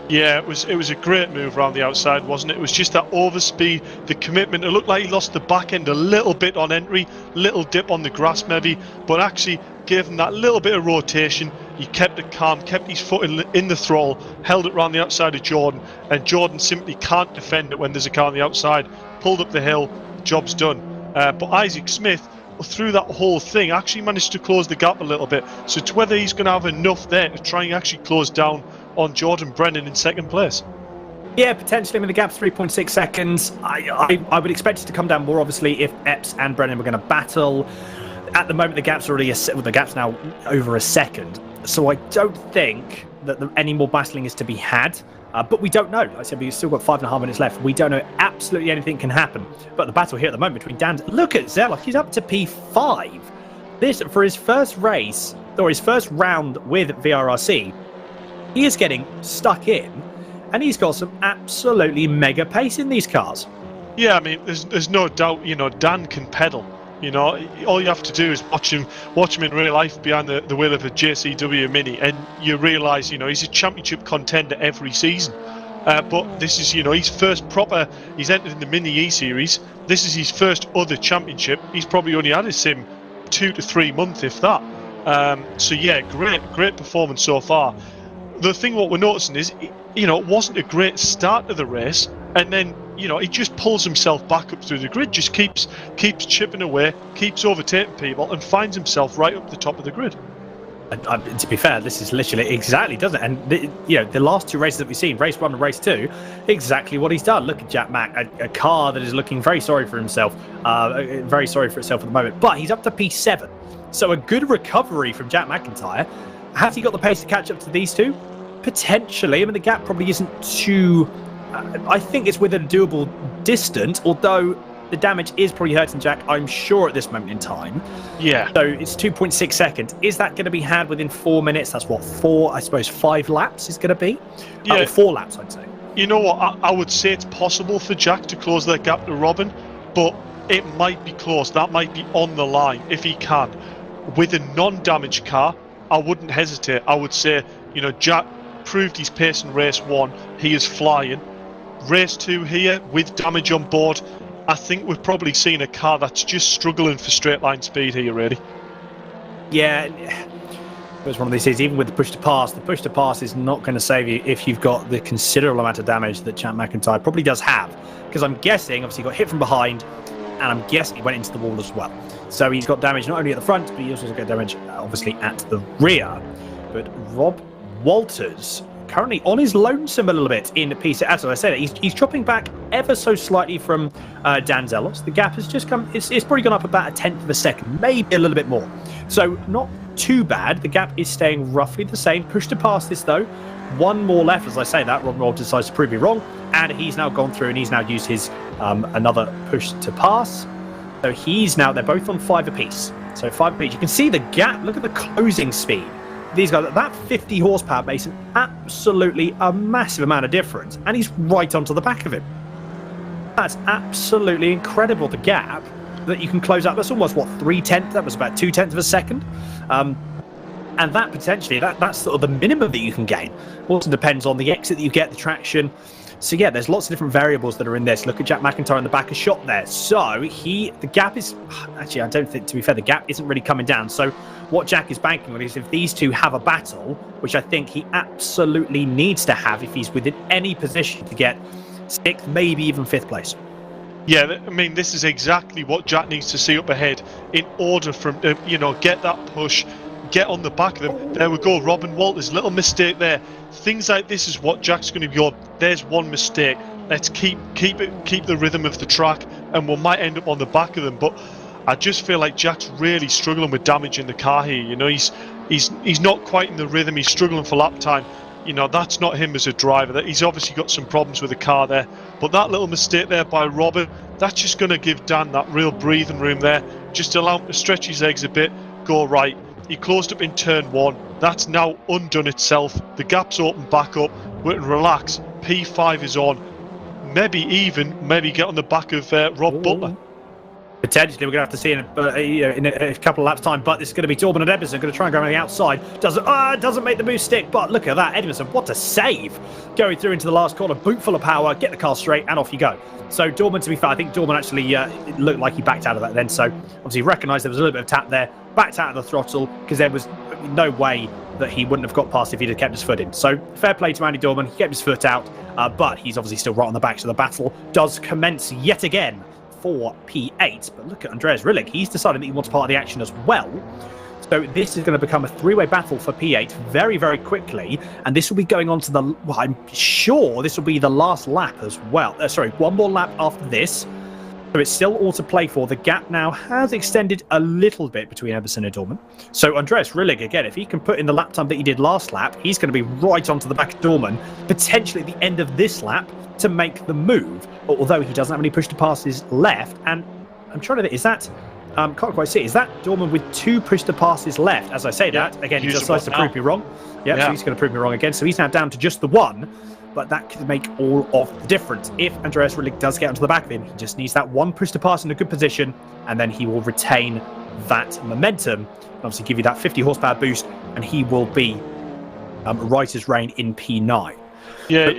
Yeah, it was a great move around the outside, wasn't it? It was just that overspeed, the commitment. It looked like he lost the back end a little bit on entry, little dip on the grass maybe, but actually gave him that little bit of rotation. He kept it calm, kept his foot in the throttle, held it around the outside of Jordan, and Jordan simply can't defend it when there's a car on the outside. Pulled up the hill, job's done. But Isaac Smith, through that whole thing, actually managed to close the gap a little bit. So it's whether he's going to have enough there to try and actually close down on Jordan Brennan in second place. Yeah, potentially. I mean, the gap's 3.6 seconds. I would expect it to come down more, obviously, if Epps and Brennan were going to battle. At the moment, the gap's now over a second. So I don't think that any more battling is to be had. But we don't know. Like I said, we've still got 5.5 minutes left. We don't know. Absolutely anything can happen. But the battle here at the moment between Dan... Look at Zella. He's up to P5. This, for his first race, or his first round with VRRC, he is getting stuck in. And he's got some absolutely mega pace in these cars. Yeah, I mean, there's no doubt, Dan can pedal. All you have to do is watch him in real life behind the wheel of a JCW Mini, and you realise, he's a championship contender every season. But this is, his first proper. He's entered in the Mini E Series. This is his first other championship. He's probably only had a sim 2 to 3 months, if that. So yeah, great performance so far. The thing what we're noticing is, it wasn't a great start to the race, and then he just pulls himself back up through the grid, just keeps chipping away, keeps overtaking people, and finds himself right up the top of the grid. To be fair, this is literally exactly, doesn't it? And the last 2 races that we've seen, race 1 and race 2, exactly what he's done. Look at Jack Mack, a car that is looking very sorry for himself, very sorry for itself at the moment. But he's up to P7, so a good recovery from Jack McIntyre. Has he got the pace to catch up to these two? Potentially. I mean, the gap probably isn't too. I think it's within a doable distance, although the damage is probably hurting Jack, I'm sure, at this moment in time. Yeah. So it's 2.6 seconds. Is that going to be had within 4 minutes? That's what, 5 laps is going to be? Yeah. 4 laps, I'd say. You know what? I would say it's possible for Jack to close that gap to Robin, but it might be close. That might be on the line if he can. With a non-damaged car, I wouldn't hesitate. I would say, Jack proved his pace in race 1. He is flying. Race 2 here with damage on board. I think we've probably seen a car that's just struggling for straight line speed here, really. Yeah, It's one of these things, even with the push to pass is not going to save you if you've got the considerable amount of damage that Jack McIntyre probably does have. Because I'm guessing, obviously, he got hit from behind, and I'm guessing he went into the wall as well. So he's got damage not only at the front, but he also got damage, obviously, at the rear. But Rob Walters, currently on his lonesome a little bit in P6. As I said, he's dropping back ever so slightly from Dan Zelos. The gap has just come, it's probably gone up about a tenth of a second, maybe a little bit more. So not too bad. The gap is staying roughly the same. Push to pass this, though. One more left, as I say that. Rob Walters decides to prove me wrong, and he's now gone through and he's now used his another push to pass. So they're both on 5 apiece. So 5 apiece. You can see the gap. Look at the closing speed. These guys, that 50 horsepower makes an absolutely a massive amount of difference, and he's right onto the back of him. That's absolutely incredible, the gap that you can close up. That's almost, 3/10? That was about 2/10 of a second. And that potentially, that's sort of the minimum that you can gain. Also depends on the exit that you get, the traction. So yeah, there's lots of different variables that are in this. Look at Jack McIntyre in the back, a shot there. So the gap is, actually, I don't think, to be fair, the gap isn't really coming down. So what Jack is banking on is if these two have a battle, which I think he absolutely needs to have if he's within any position to get 6th, maybe even 5th place. Yeah, I mean, this is exactly what Jack needs to see up ahead in order for him to, get that push, get on the back of them. There we go, Robin Walters, little mistake there. Things like this is what Jack's going to be on. There's one mistake. Let's keep the rhythm of the track, and we might end up on the back of them. But I just feel like Jack's really struggling with damage in the car here. He's not quite in the rhythm. He's struggling for lap time. That's not him as a driver. He's obviously got some problems with the car there. But that little mistake there by Robin, that's just going to give Dan that real breathing room there. Just allow him to stretch his legs a bit, go right. He closed up in turn 1. That's now undone itself. The gap's open back up. We can relax. P5 is on. Maybe get on the back of Rob Butler. Potentially, we're going to have to see in a couple of laps' time. But this is going to be Torben and Edmondson going to try and go around the outside. Doesn't make the move stick. But look at that, Edmondson. What a save! Going through into the last corner, boot full of power, get the car straight, and off you go. So Dorman, to be fair, I think Dorman actually it looked like he backed out of that then. So obviously recognised there was a little bit of tap there, backed out of the throttle because there was no way that he wouldn't have got past if he'd have kept his foot in. So fair play to Andy Dorman. He kept his foot out, but he's obviously still right on the back. So the battle does commence yet again for P8. But look at Andreas Rillig. He's decided that he wants part of the action as well. So this is going to become a 3-way battle for P8 very, very quickly. And this will be going on to I'm sure this will be the last lap as well. One more lap after this. So it's still all to play for. The gap now has extended a little bit between Emerson and Dorman. So Andreas Rillig, again, if he can put in the lap time that he did last lap, he's going to be right onto the back of Dorman, potentially at the end of this lap, to make the move. Although he doesn't have any push to passes left. And I'm trying to think, is that... can't quite see. Is that Dorman with 2 push to passes left? As I say that, again, he decides to prove me wrong. Yeah, so he's going to prove me wrong again. So he's now down to just the 1. But that could make all of the difference. If Andreas Rillig does get onto the back of him, he just needs that 1 push to pass in a good position, and then he will retain that momentum, and obviously give you that 50 horsepower boost, and he will be right as rain in P9. Yeah,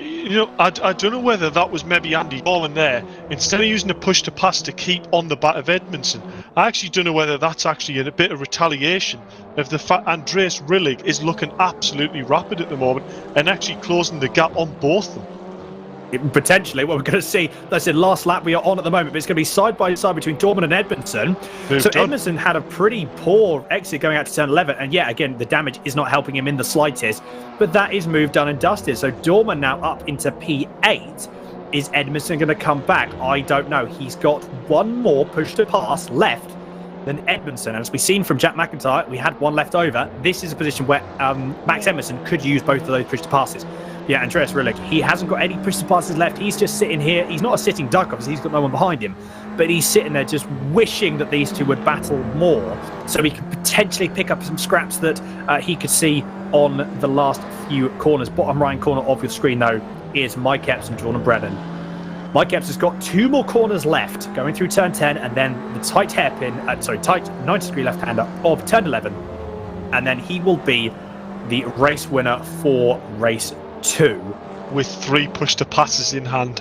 I don't know whether that was maybe Andy Dorman there. Instead of using a push to pass to keep on the back of Edmondson, I actually don't know whether that's actually a bit of retaliation of the fact Andreas Rillig is looking absolutely rapid at the moment and actually closing the gap on both of them. Potentially, what we're going to see, that's the last lap we are on at the moment, but it's going to be side by side between Dorman and Edmondson. So Edmondson had a pretty poor exit going out to turn 11, and yeah, again, the damage is not helping him in the slightest, but that is moved, done and dusted. So Dorman now up into P8. Is Edmondson going to come back? I don't know. He's got 1 more push to pass left than Edmondson. And as we've seen from Jack McIntyre, we had 1 left over. This is a position where Max Edmondson could use both of those push to passes. Yeah, Andreas Rillig, he hasn't got any push to passes left. He's just sitting here. He's not a sitting duck, obviously. He's got no one behind him. But he's sitting there just wishing that these two would battle more so he could potentially pick up some scraps that he could see on the last few corners. Bottom right corner of your screen, though, is Mike Epps and Jordan Brennan. Mike Epps has got 2 more corners left going through turn 10 and then the tight hairpin, tight 90-degree left-hander of turn 11. And then he will be the race winner for race 2. With 3 push to passes in hand.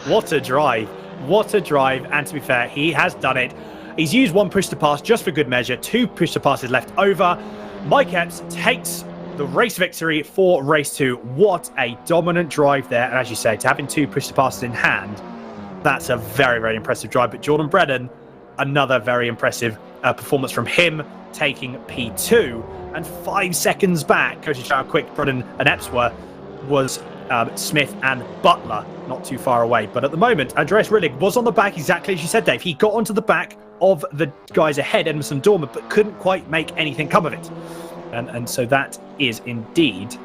What a drive. What a drive. And to be fair, he has done it. He's used 1 push to pass just for good measure. 2 push to passes left over. Mike Epps takes the race victory for race 2. What a dominant drive there. And as you say, to having 2 push-to-passes in hand, that's a very, very impressive drive. But Jordan Brennan, another very impressive performance from him, taking P2. And 5 seconds back, coaching how quick Brennan and Epps was Smith and Butler, not too far away. But at the moment, Andreas Rillig was on the back, exactly as you said, Dave. He got onto the back of the guys ahead, Edmondson Dorman, but couldn't quite make anything come of it. And so that is indeed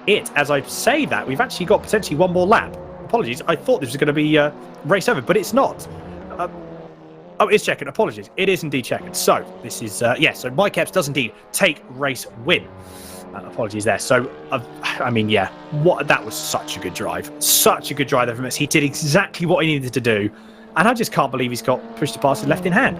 it. As I say that, we've actually got potentially one more lap. Apologies, I thought this was going to be race over, but it's not. Oh, it's checkered. Apologies. It is indeed checkered. So this is, so Mike Epps does indeed take race win. Apologies there. So, I mean, yeah, that was such a good drive. Such a good drive there from us. He did exactly what he needed to do. And I just can't believe he's got push to pass left in hand.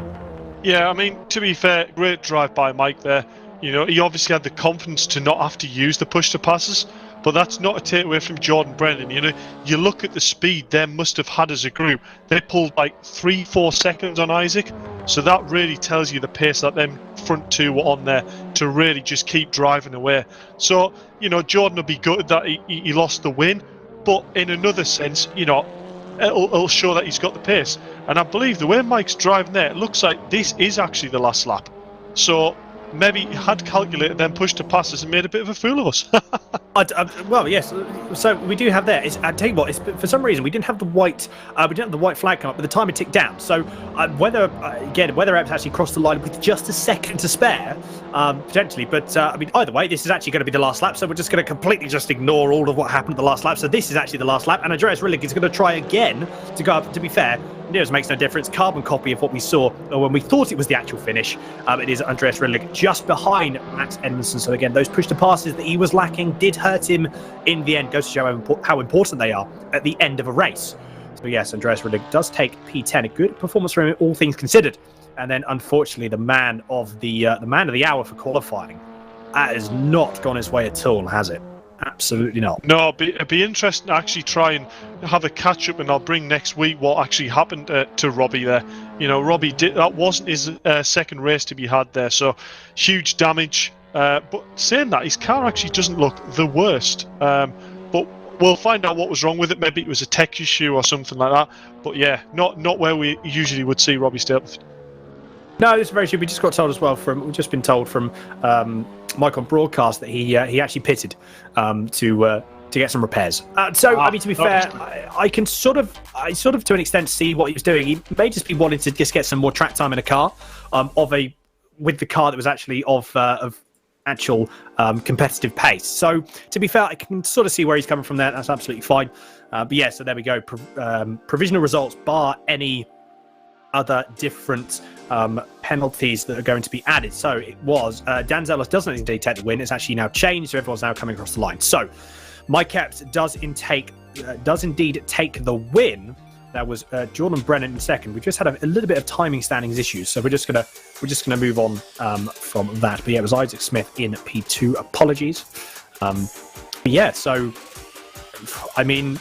Yeah, I mean, to be fair, great drive by Mike there. You know, he obviously had the confidence to not have to use the push to passes, but that's not a take away from Jordan Brennan. You know, you look at the speed they must have had as a group. They pulled like 3-4 seconds on Isaac, so that really tells you the pace that them front 2 were on there to really just keep driving away. So, you know, Jordan will be gutted that he lost the win, but in another sense, you know, it'll show that he's got the pace. And I believe the way Mike's driving there, it looks like this is actually the last lap. So maybe he had calculated then pushed the passes and made a bit of a fool of us. Well, yes. So we do have there. I tell you what, for some reason we didn't have the white. We didn't have the white flag come up, but the timer ticked down. So whether Epps actually crossed the line with just a second to spare, potentially. But I mean, either way, this is actually going to be the last lap. So we're just going to completely just ignore all of what happened at the last lap. So this is actually the last lap, and Andreas Rillig is going to try again to go up. To be fair, it makes no difference. Carbon copy of what we saw when we thought it was the actual finish. It is Andreas Rillig just behind Max Edmondson. So again, those push to passes that he was lacking did hurt him in the end. Goes to show how important they are at the end of a race. So yes, Andreas Rillig does take P10. A good performance from him, all things considered. And then unfortunately, the man of the hour for qualifying, that has not gone his way at all, has it? Absolutely not. No, it'd be interesting to actually try and have a catch up, and I'll bring next week what actually happened to Robbie there. You know, Robbie that wasn't his second race to be had there, so huge damage. But saying that, his car actually doesn't look the worst. But we'll find out what was wrong with it. Maybe it was a tech issue or something like that. But yeah, not where we usually would see Robbie Stapleton. No, this is very true. We just got told as well we've just been told from Mike on broadcast that he actually pitted to get some repairs. I mean, to be fair, I can sort of to an extent see what he was doing. He may just be wanting to just get some more track time in a car with the car that was actually of actual competitive pace. So to be fair, I can sort of see where he's coming from there. That's absolutely fine. But yeah, so there we go. Provisional results bar any other different penalties that are going to be added. So it was Dan Zelos doesn't indeed take the win. It's actually now changed, so everyone's now coming across the line. So Mike Epps does indeed take the win. That was Jordan Brennan in second. We just had a little bit of timing standings issues, so we're just gonna move on from that. But yeah, it was Isaac Smith in P2. Apologies. But yeah, so I mean,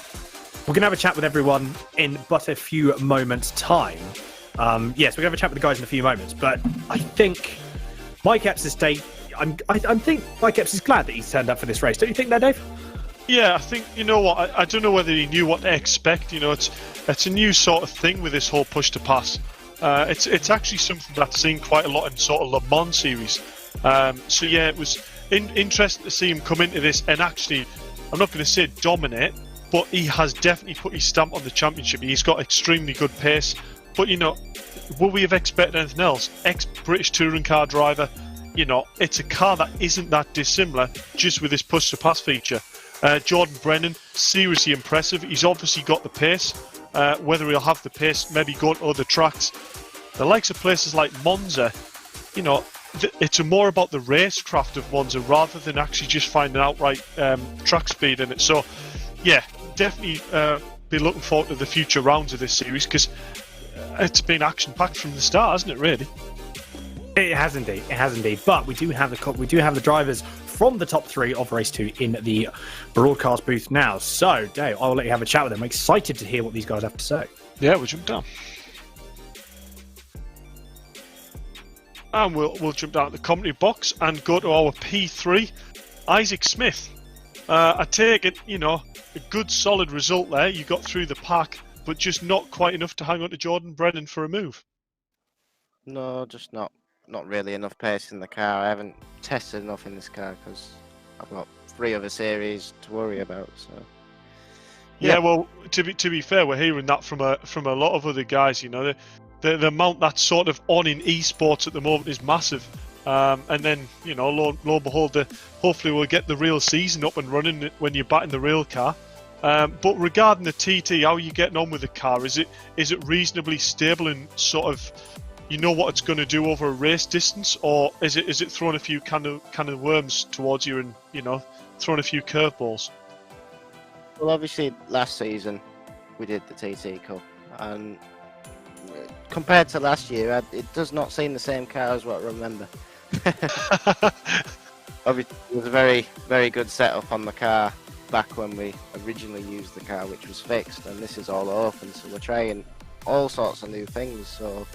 we're gonna have a chat with everyone in but a few moments' time. Yes, we're gonna have a chat with the guys in a few moments. But I think Mike Epps' state. I think Mike Epps is glad that he's turned up for this race. Don't you think that, Dave? Yeah, I think, you know what, I don't know whether he knew what to expect. You know, it's a new sort of thing with this whole push to pass. It's actually something that's seen quite a lot in sort of Le Mans series. So yeah, it was interesting to see him come into this and actually, I'm not going to say dominate, but he has definitely put his stamp on the championship. He's got extremely good pace. But you know, would we have expected anything else? Ex-British touring car driver. You know, it's a car that isn't that dissimilar, just with this push to pass feature. Jordan Brennan, seriously impressive. He's obviously got the pace. Whether he'll have the pace, maybe go to other tracks. The likes of places like Monza, you know, it's more about the racecraft of Monza rather than actually just finding outright track speed in it. So, yeah, definitely be looking forward to the future rounds of this series because it's been action-packed from the start, hasn't it? Really. It has indeed. It has indeed. But we do have the drivers from the top 3 of race 2 in the broadcast booth now. So, Dave, I'll let you have a chat with them. I'm excited to hear what these guys have to say. Yeah, we'll jump down. And we'll jump down to the company box and go to our P3, Isaac Smith. I take it, a good solid result there. You got through the pack, but just not quite enough to hang on to Jordan Brennan for a move. No, just not really enough pace in the car. I haven't tested enough in this car because I've got 3 other series to worry about. So yeah, well, to be fair, we're hearing that from a lot of other guys. The amount that's sort of on in esports at the moment is massive. And then, lo and behold, hopefully we'll get the real season up and running when you're back in the real car. But regarding the TT, how are you getting on with the car? Is it reasonably stable and sort of, what it's going to do over a race distance, or is it throwing a few kind of worms towards you and throwing a few curveballs? Well, obviously last season we did the TT Cup, and compared to last year, it does not seem the same car as what I remember. Obviously, it was a very, very good setup on the car back when we originally used the car, which was fixed, and this is all open, so we're trying all sorts of new things. So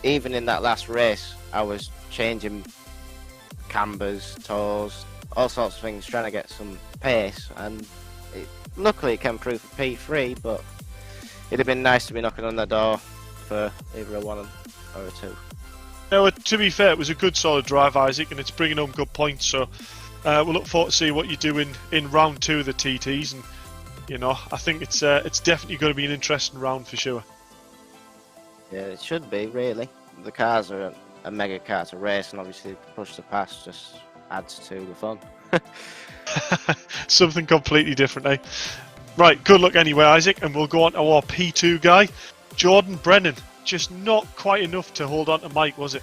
even in that last race, I was changing cambers, toes, all sorts of things, trying to get some pace, and luckily it came through for P3, but it'd have been nice to be knocking on the door for either a 1 or a 2. No, to be fair, it was a good solid drive, Isaac, and it's bringing home good points, so we'll look forward to see what you do in round 2 of the TTs, and I think it's definitely going to be an interesting round for sure. Yeah, it should be, really. The cars are a mega car to race, and obviously push the pass just adds to the fun. Something completely different, eh? Right, good luck anyway, Isaac, and we'll go on to our P2 guy, Jordan Brennan. Just not quite enough to hold on to Mike, was it?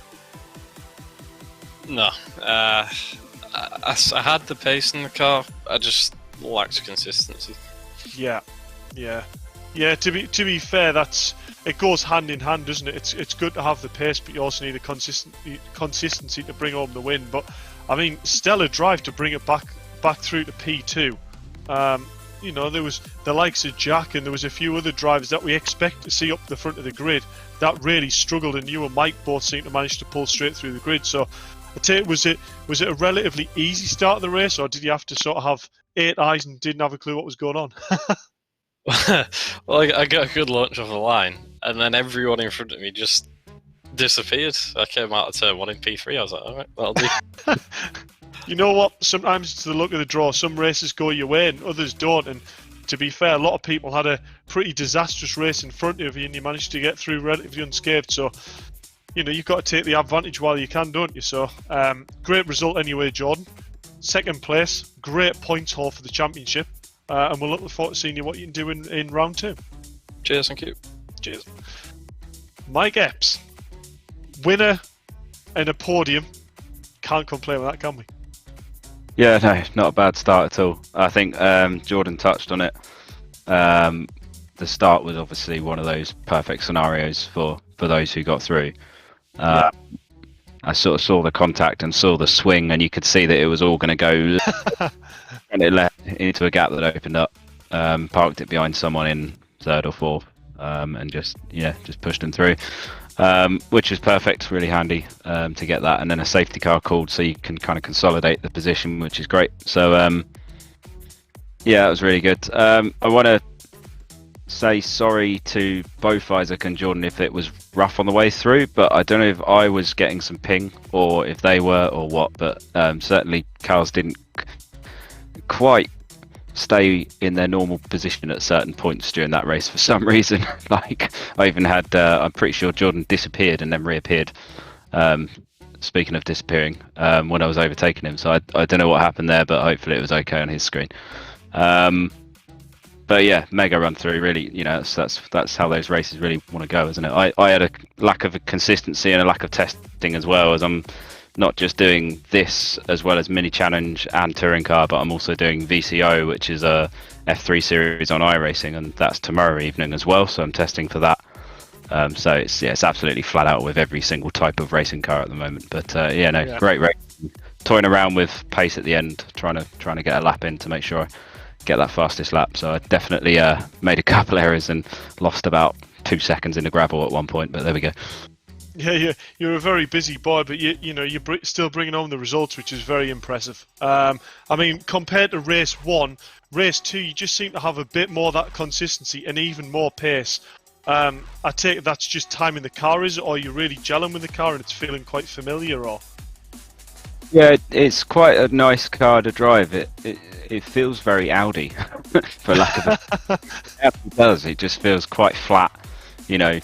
No. I had the pace in the car, I just lacked consistency. Yeah. To be fair, it goes hand in hand, doesn't it? It's good to have the pace, but you also need a consistency to bring home the win. But I mean, stellar drive to bring it back through to P2. There was the likes of Jack, and there was a few other drivers that we expect to see up the front of the grid that really struggled, and you and Mike both seemed to manage to pull straight through the grid. So, I tell you, was it a relatively easy start of the race, or did you have to sort of have 8 eyes and didn't have a clue what was going on? Well, I got a good launch off the line, and then everyone in front of me just disappeared. I came out of turn 1 in P3. I was like, all right, that'll do. You know what? Sometimes it's the luck of the draw. Some races go your way and others don't. And to be fair, a lot of people had a pretty disastrous race in front of you, and you managed to get through relatively unscathed. So, you've got to take the advantage while you can, don't you? So, great result anyway, Jordan. 2nd place, great points haul for the championship. And we're looking forward to seeing what you can do in round 2. Cheers, thank you. Cheers. Mike Epps, winner and a podium. Can't complain with that, can we? Yeah, no, not a bad start at all. I think Jordan touched on it. The start was obviously one of those perfect scenarios for those who got through. I sort of saw the contact and saw the swing, and you could see that it was all going to go, and it led into a gap that opened up. Parked it behind someone in 3rd or 4th, and just pushed him through. Which is perfect, really handy to get that, and then a safety car called so you can kind of consolidate the position, which is great. So that was really good. I want to say sorry to both Isaac and Jordan if it was rough on the way through, but I don't know if I was getting some ping or if they were or what, but certainly cars didn't quite stay in their normal position at certain points during that race for some reason. Like, I even had I'm pretty sure Jordan disappeared and then reappeared, speaking of disappearing, when I was overtaking him, so I don't know what happened there, but hopefully it was okay on his screen. But yeah, mega run through, really. That's how those races really want to go, isn't it? I had a lack of consistency and a lack of testing as well, as I'm not just doing this as well as mini challenge and touring car, but I'm also doing VCO, which is a F3 series on iRacing, and that's tomorrow evening as well, so I'm testing for that. So it's absolutely flat out with every single type of racing car at the moment. But great race. Toying around with pace at the end, trying to get a lap in to make sure I get that fastest lap. So I definitely made a couple errors and lost about 2 seconds in the gravel at one point, but there we go. Yeah, you're a very busy boy, but you're still bringing home the results, which is very impressive. I mean, compared to race 1, race 2, you just seem to have a bit more of that consistency and even more pace. I take it that's just timing the car, is it, or you're really gelling with the car and it's feeling quite familiar, or? Yeah, it's quite a nice car to drive. It feels very Audi, for lack of a... It does. It just feels quite flat, you know.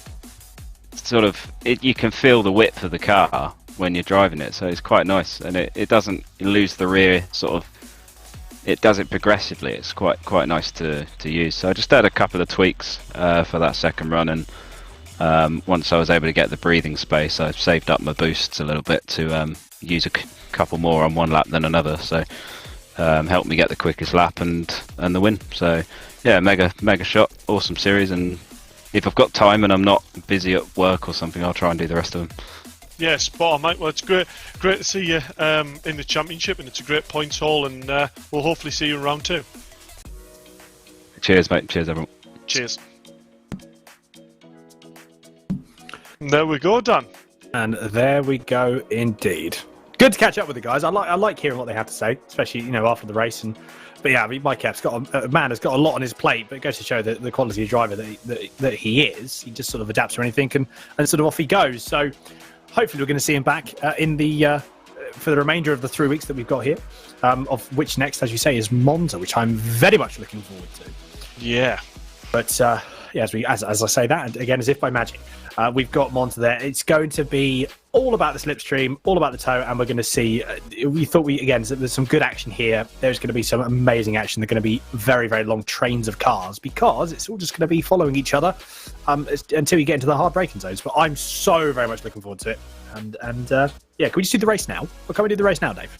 Sort of, you can feel the width of the car when you're driving it, so it's quite nice, and it doesn't lose the rear. Sort of, it does it progressively. It's quite nice to use. So I just had a couple of tweaks for that second run, and once I was able to get the breathing space, I saved up my boosts a little bit to use a couple more on one lap than another. So helped me get the quickest lap and the win. So yeah, mega shot, awesome series, and if I've got time and I'm not busy at work or something, I'll try and do the rest of them. Yeah, spot on, mate. Well, it's great to see you in the championship, and it's a great points haul, and we'll hopefully see you in round 2. Cheers, mate. Cheers, everyone. Cheers. And there we go, Dan. And there we go, indeed. Good to catch up with the guys. I like hearing what they have to say, especially after the race. But yeah, I mean, Mike Epps a man has got a lot on his plate, but it goes to show that the quality of driver that he is. He just sort of adapts to anything and sort of off he goes. So hopefully we're going to see him back in the for the remainder of the 3 weeks that we've got here, of which next, as you say, is Monza, which I'm very much looking forward to. Yeah. But yeah, as I say that, and again, as if by magic, we've got Monza there. It's going to be all about the slipstream, all about the tow, and we're going to see. We thought there's some good action here. There's going to be some amazing action. They're going to be very, very long trains of cars because it's all just going to be following each other until you get into the hard braking zones. But I'm so very much looking forward to it. And yeah, can we just do the race now? Or can we do the race now, Dave?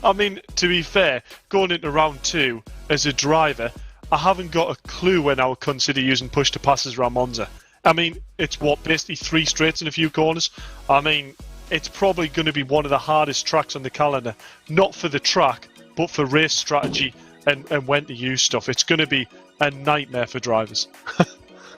I mean, to be fair, going into round 2 as a driver, I haven't got a clue when I would consider using push to passes around Monza. I mean, it's basically 3 straights and a few corners. I mean, it's probably going to be one of the hardest tracks on the calendar, not for the track, but for race strategy and when to use stuff. It's going to be a nightmare for drivers.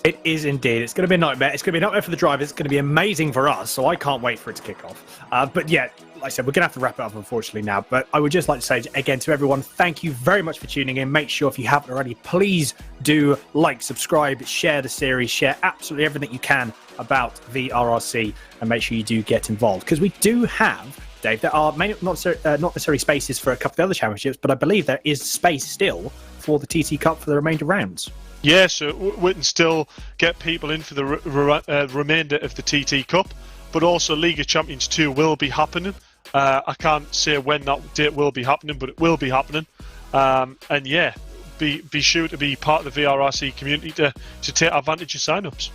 It is indeed. It's going to be a nightmare. It's going to be a nightmare for the drivers. It's going to be amazing for us, so I can't wait for it to kick off. But yeah, like I said, we're going to have to wrap it up, unfortunately, now. But I would just like to say, again, to everyone, thank you very much for tuning in. Make sure, if you haven't already, please do like, subscribe, share the series, share absolutely everything you can about VRRC, and make sure you do get involved. Because we do have, Dave, there are not necessarily spaces for a couple of the other championships, but I believe there is space still for the TT Cup for the remainder rounds. Yeah, so we can still get people in for the remainder of the TT Cup, but also League of Champions 2 will be happening. I can't say when that date will be happening, but it will be happening. And yeah, be sure to be part of the VRRC community to take advantage of sign-ups.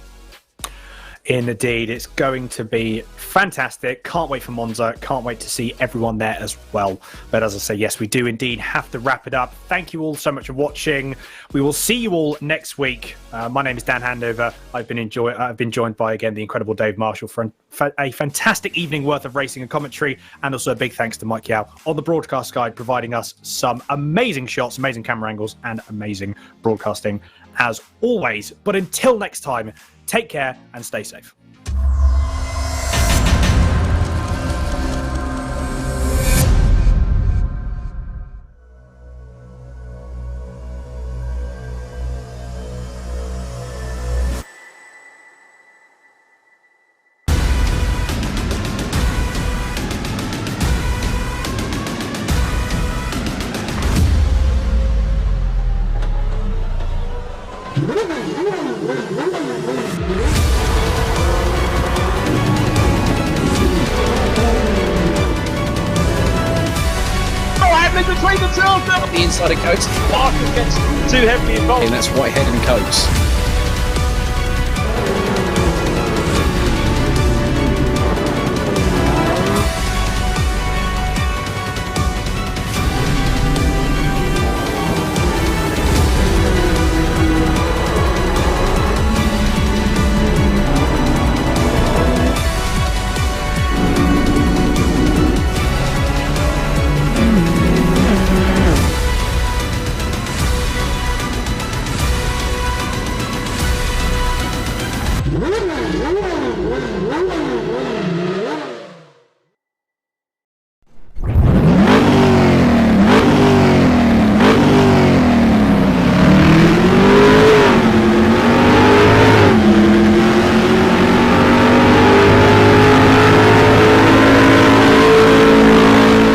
Indeed, it's going to be fantastic. Can't wait for Monza. Can't wait to see everyone there as well. But as I say, yes, we do indeed have to wrap it up. Thank you all so much for watching. We will see you all next week. My name is Dan Handover. I've been joined by, again, the incredible Dave Marshall for a fantastic evening worth of racing and commentary. And also a big thanks to Mike Yao on the broadcast guide, providing us some amazing shots, amazing camera angles, and amazing broadcasting as always. But until next time, take care and stay safe. The inside of coats. Marcus gets too heavily involved. And that's Whitehead and Coates.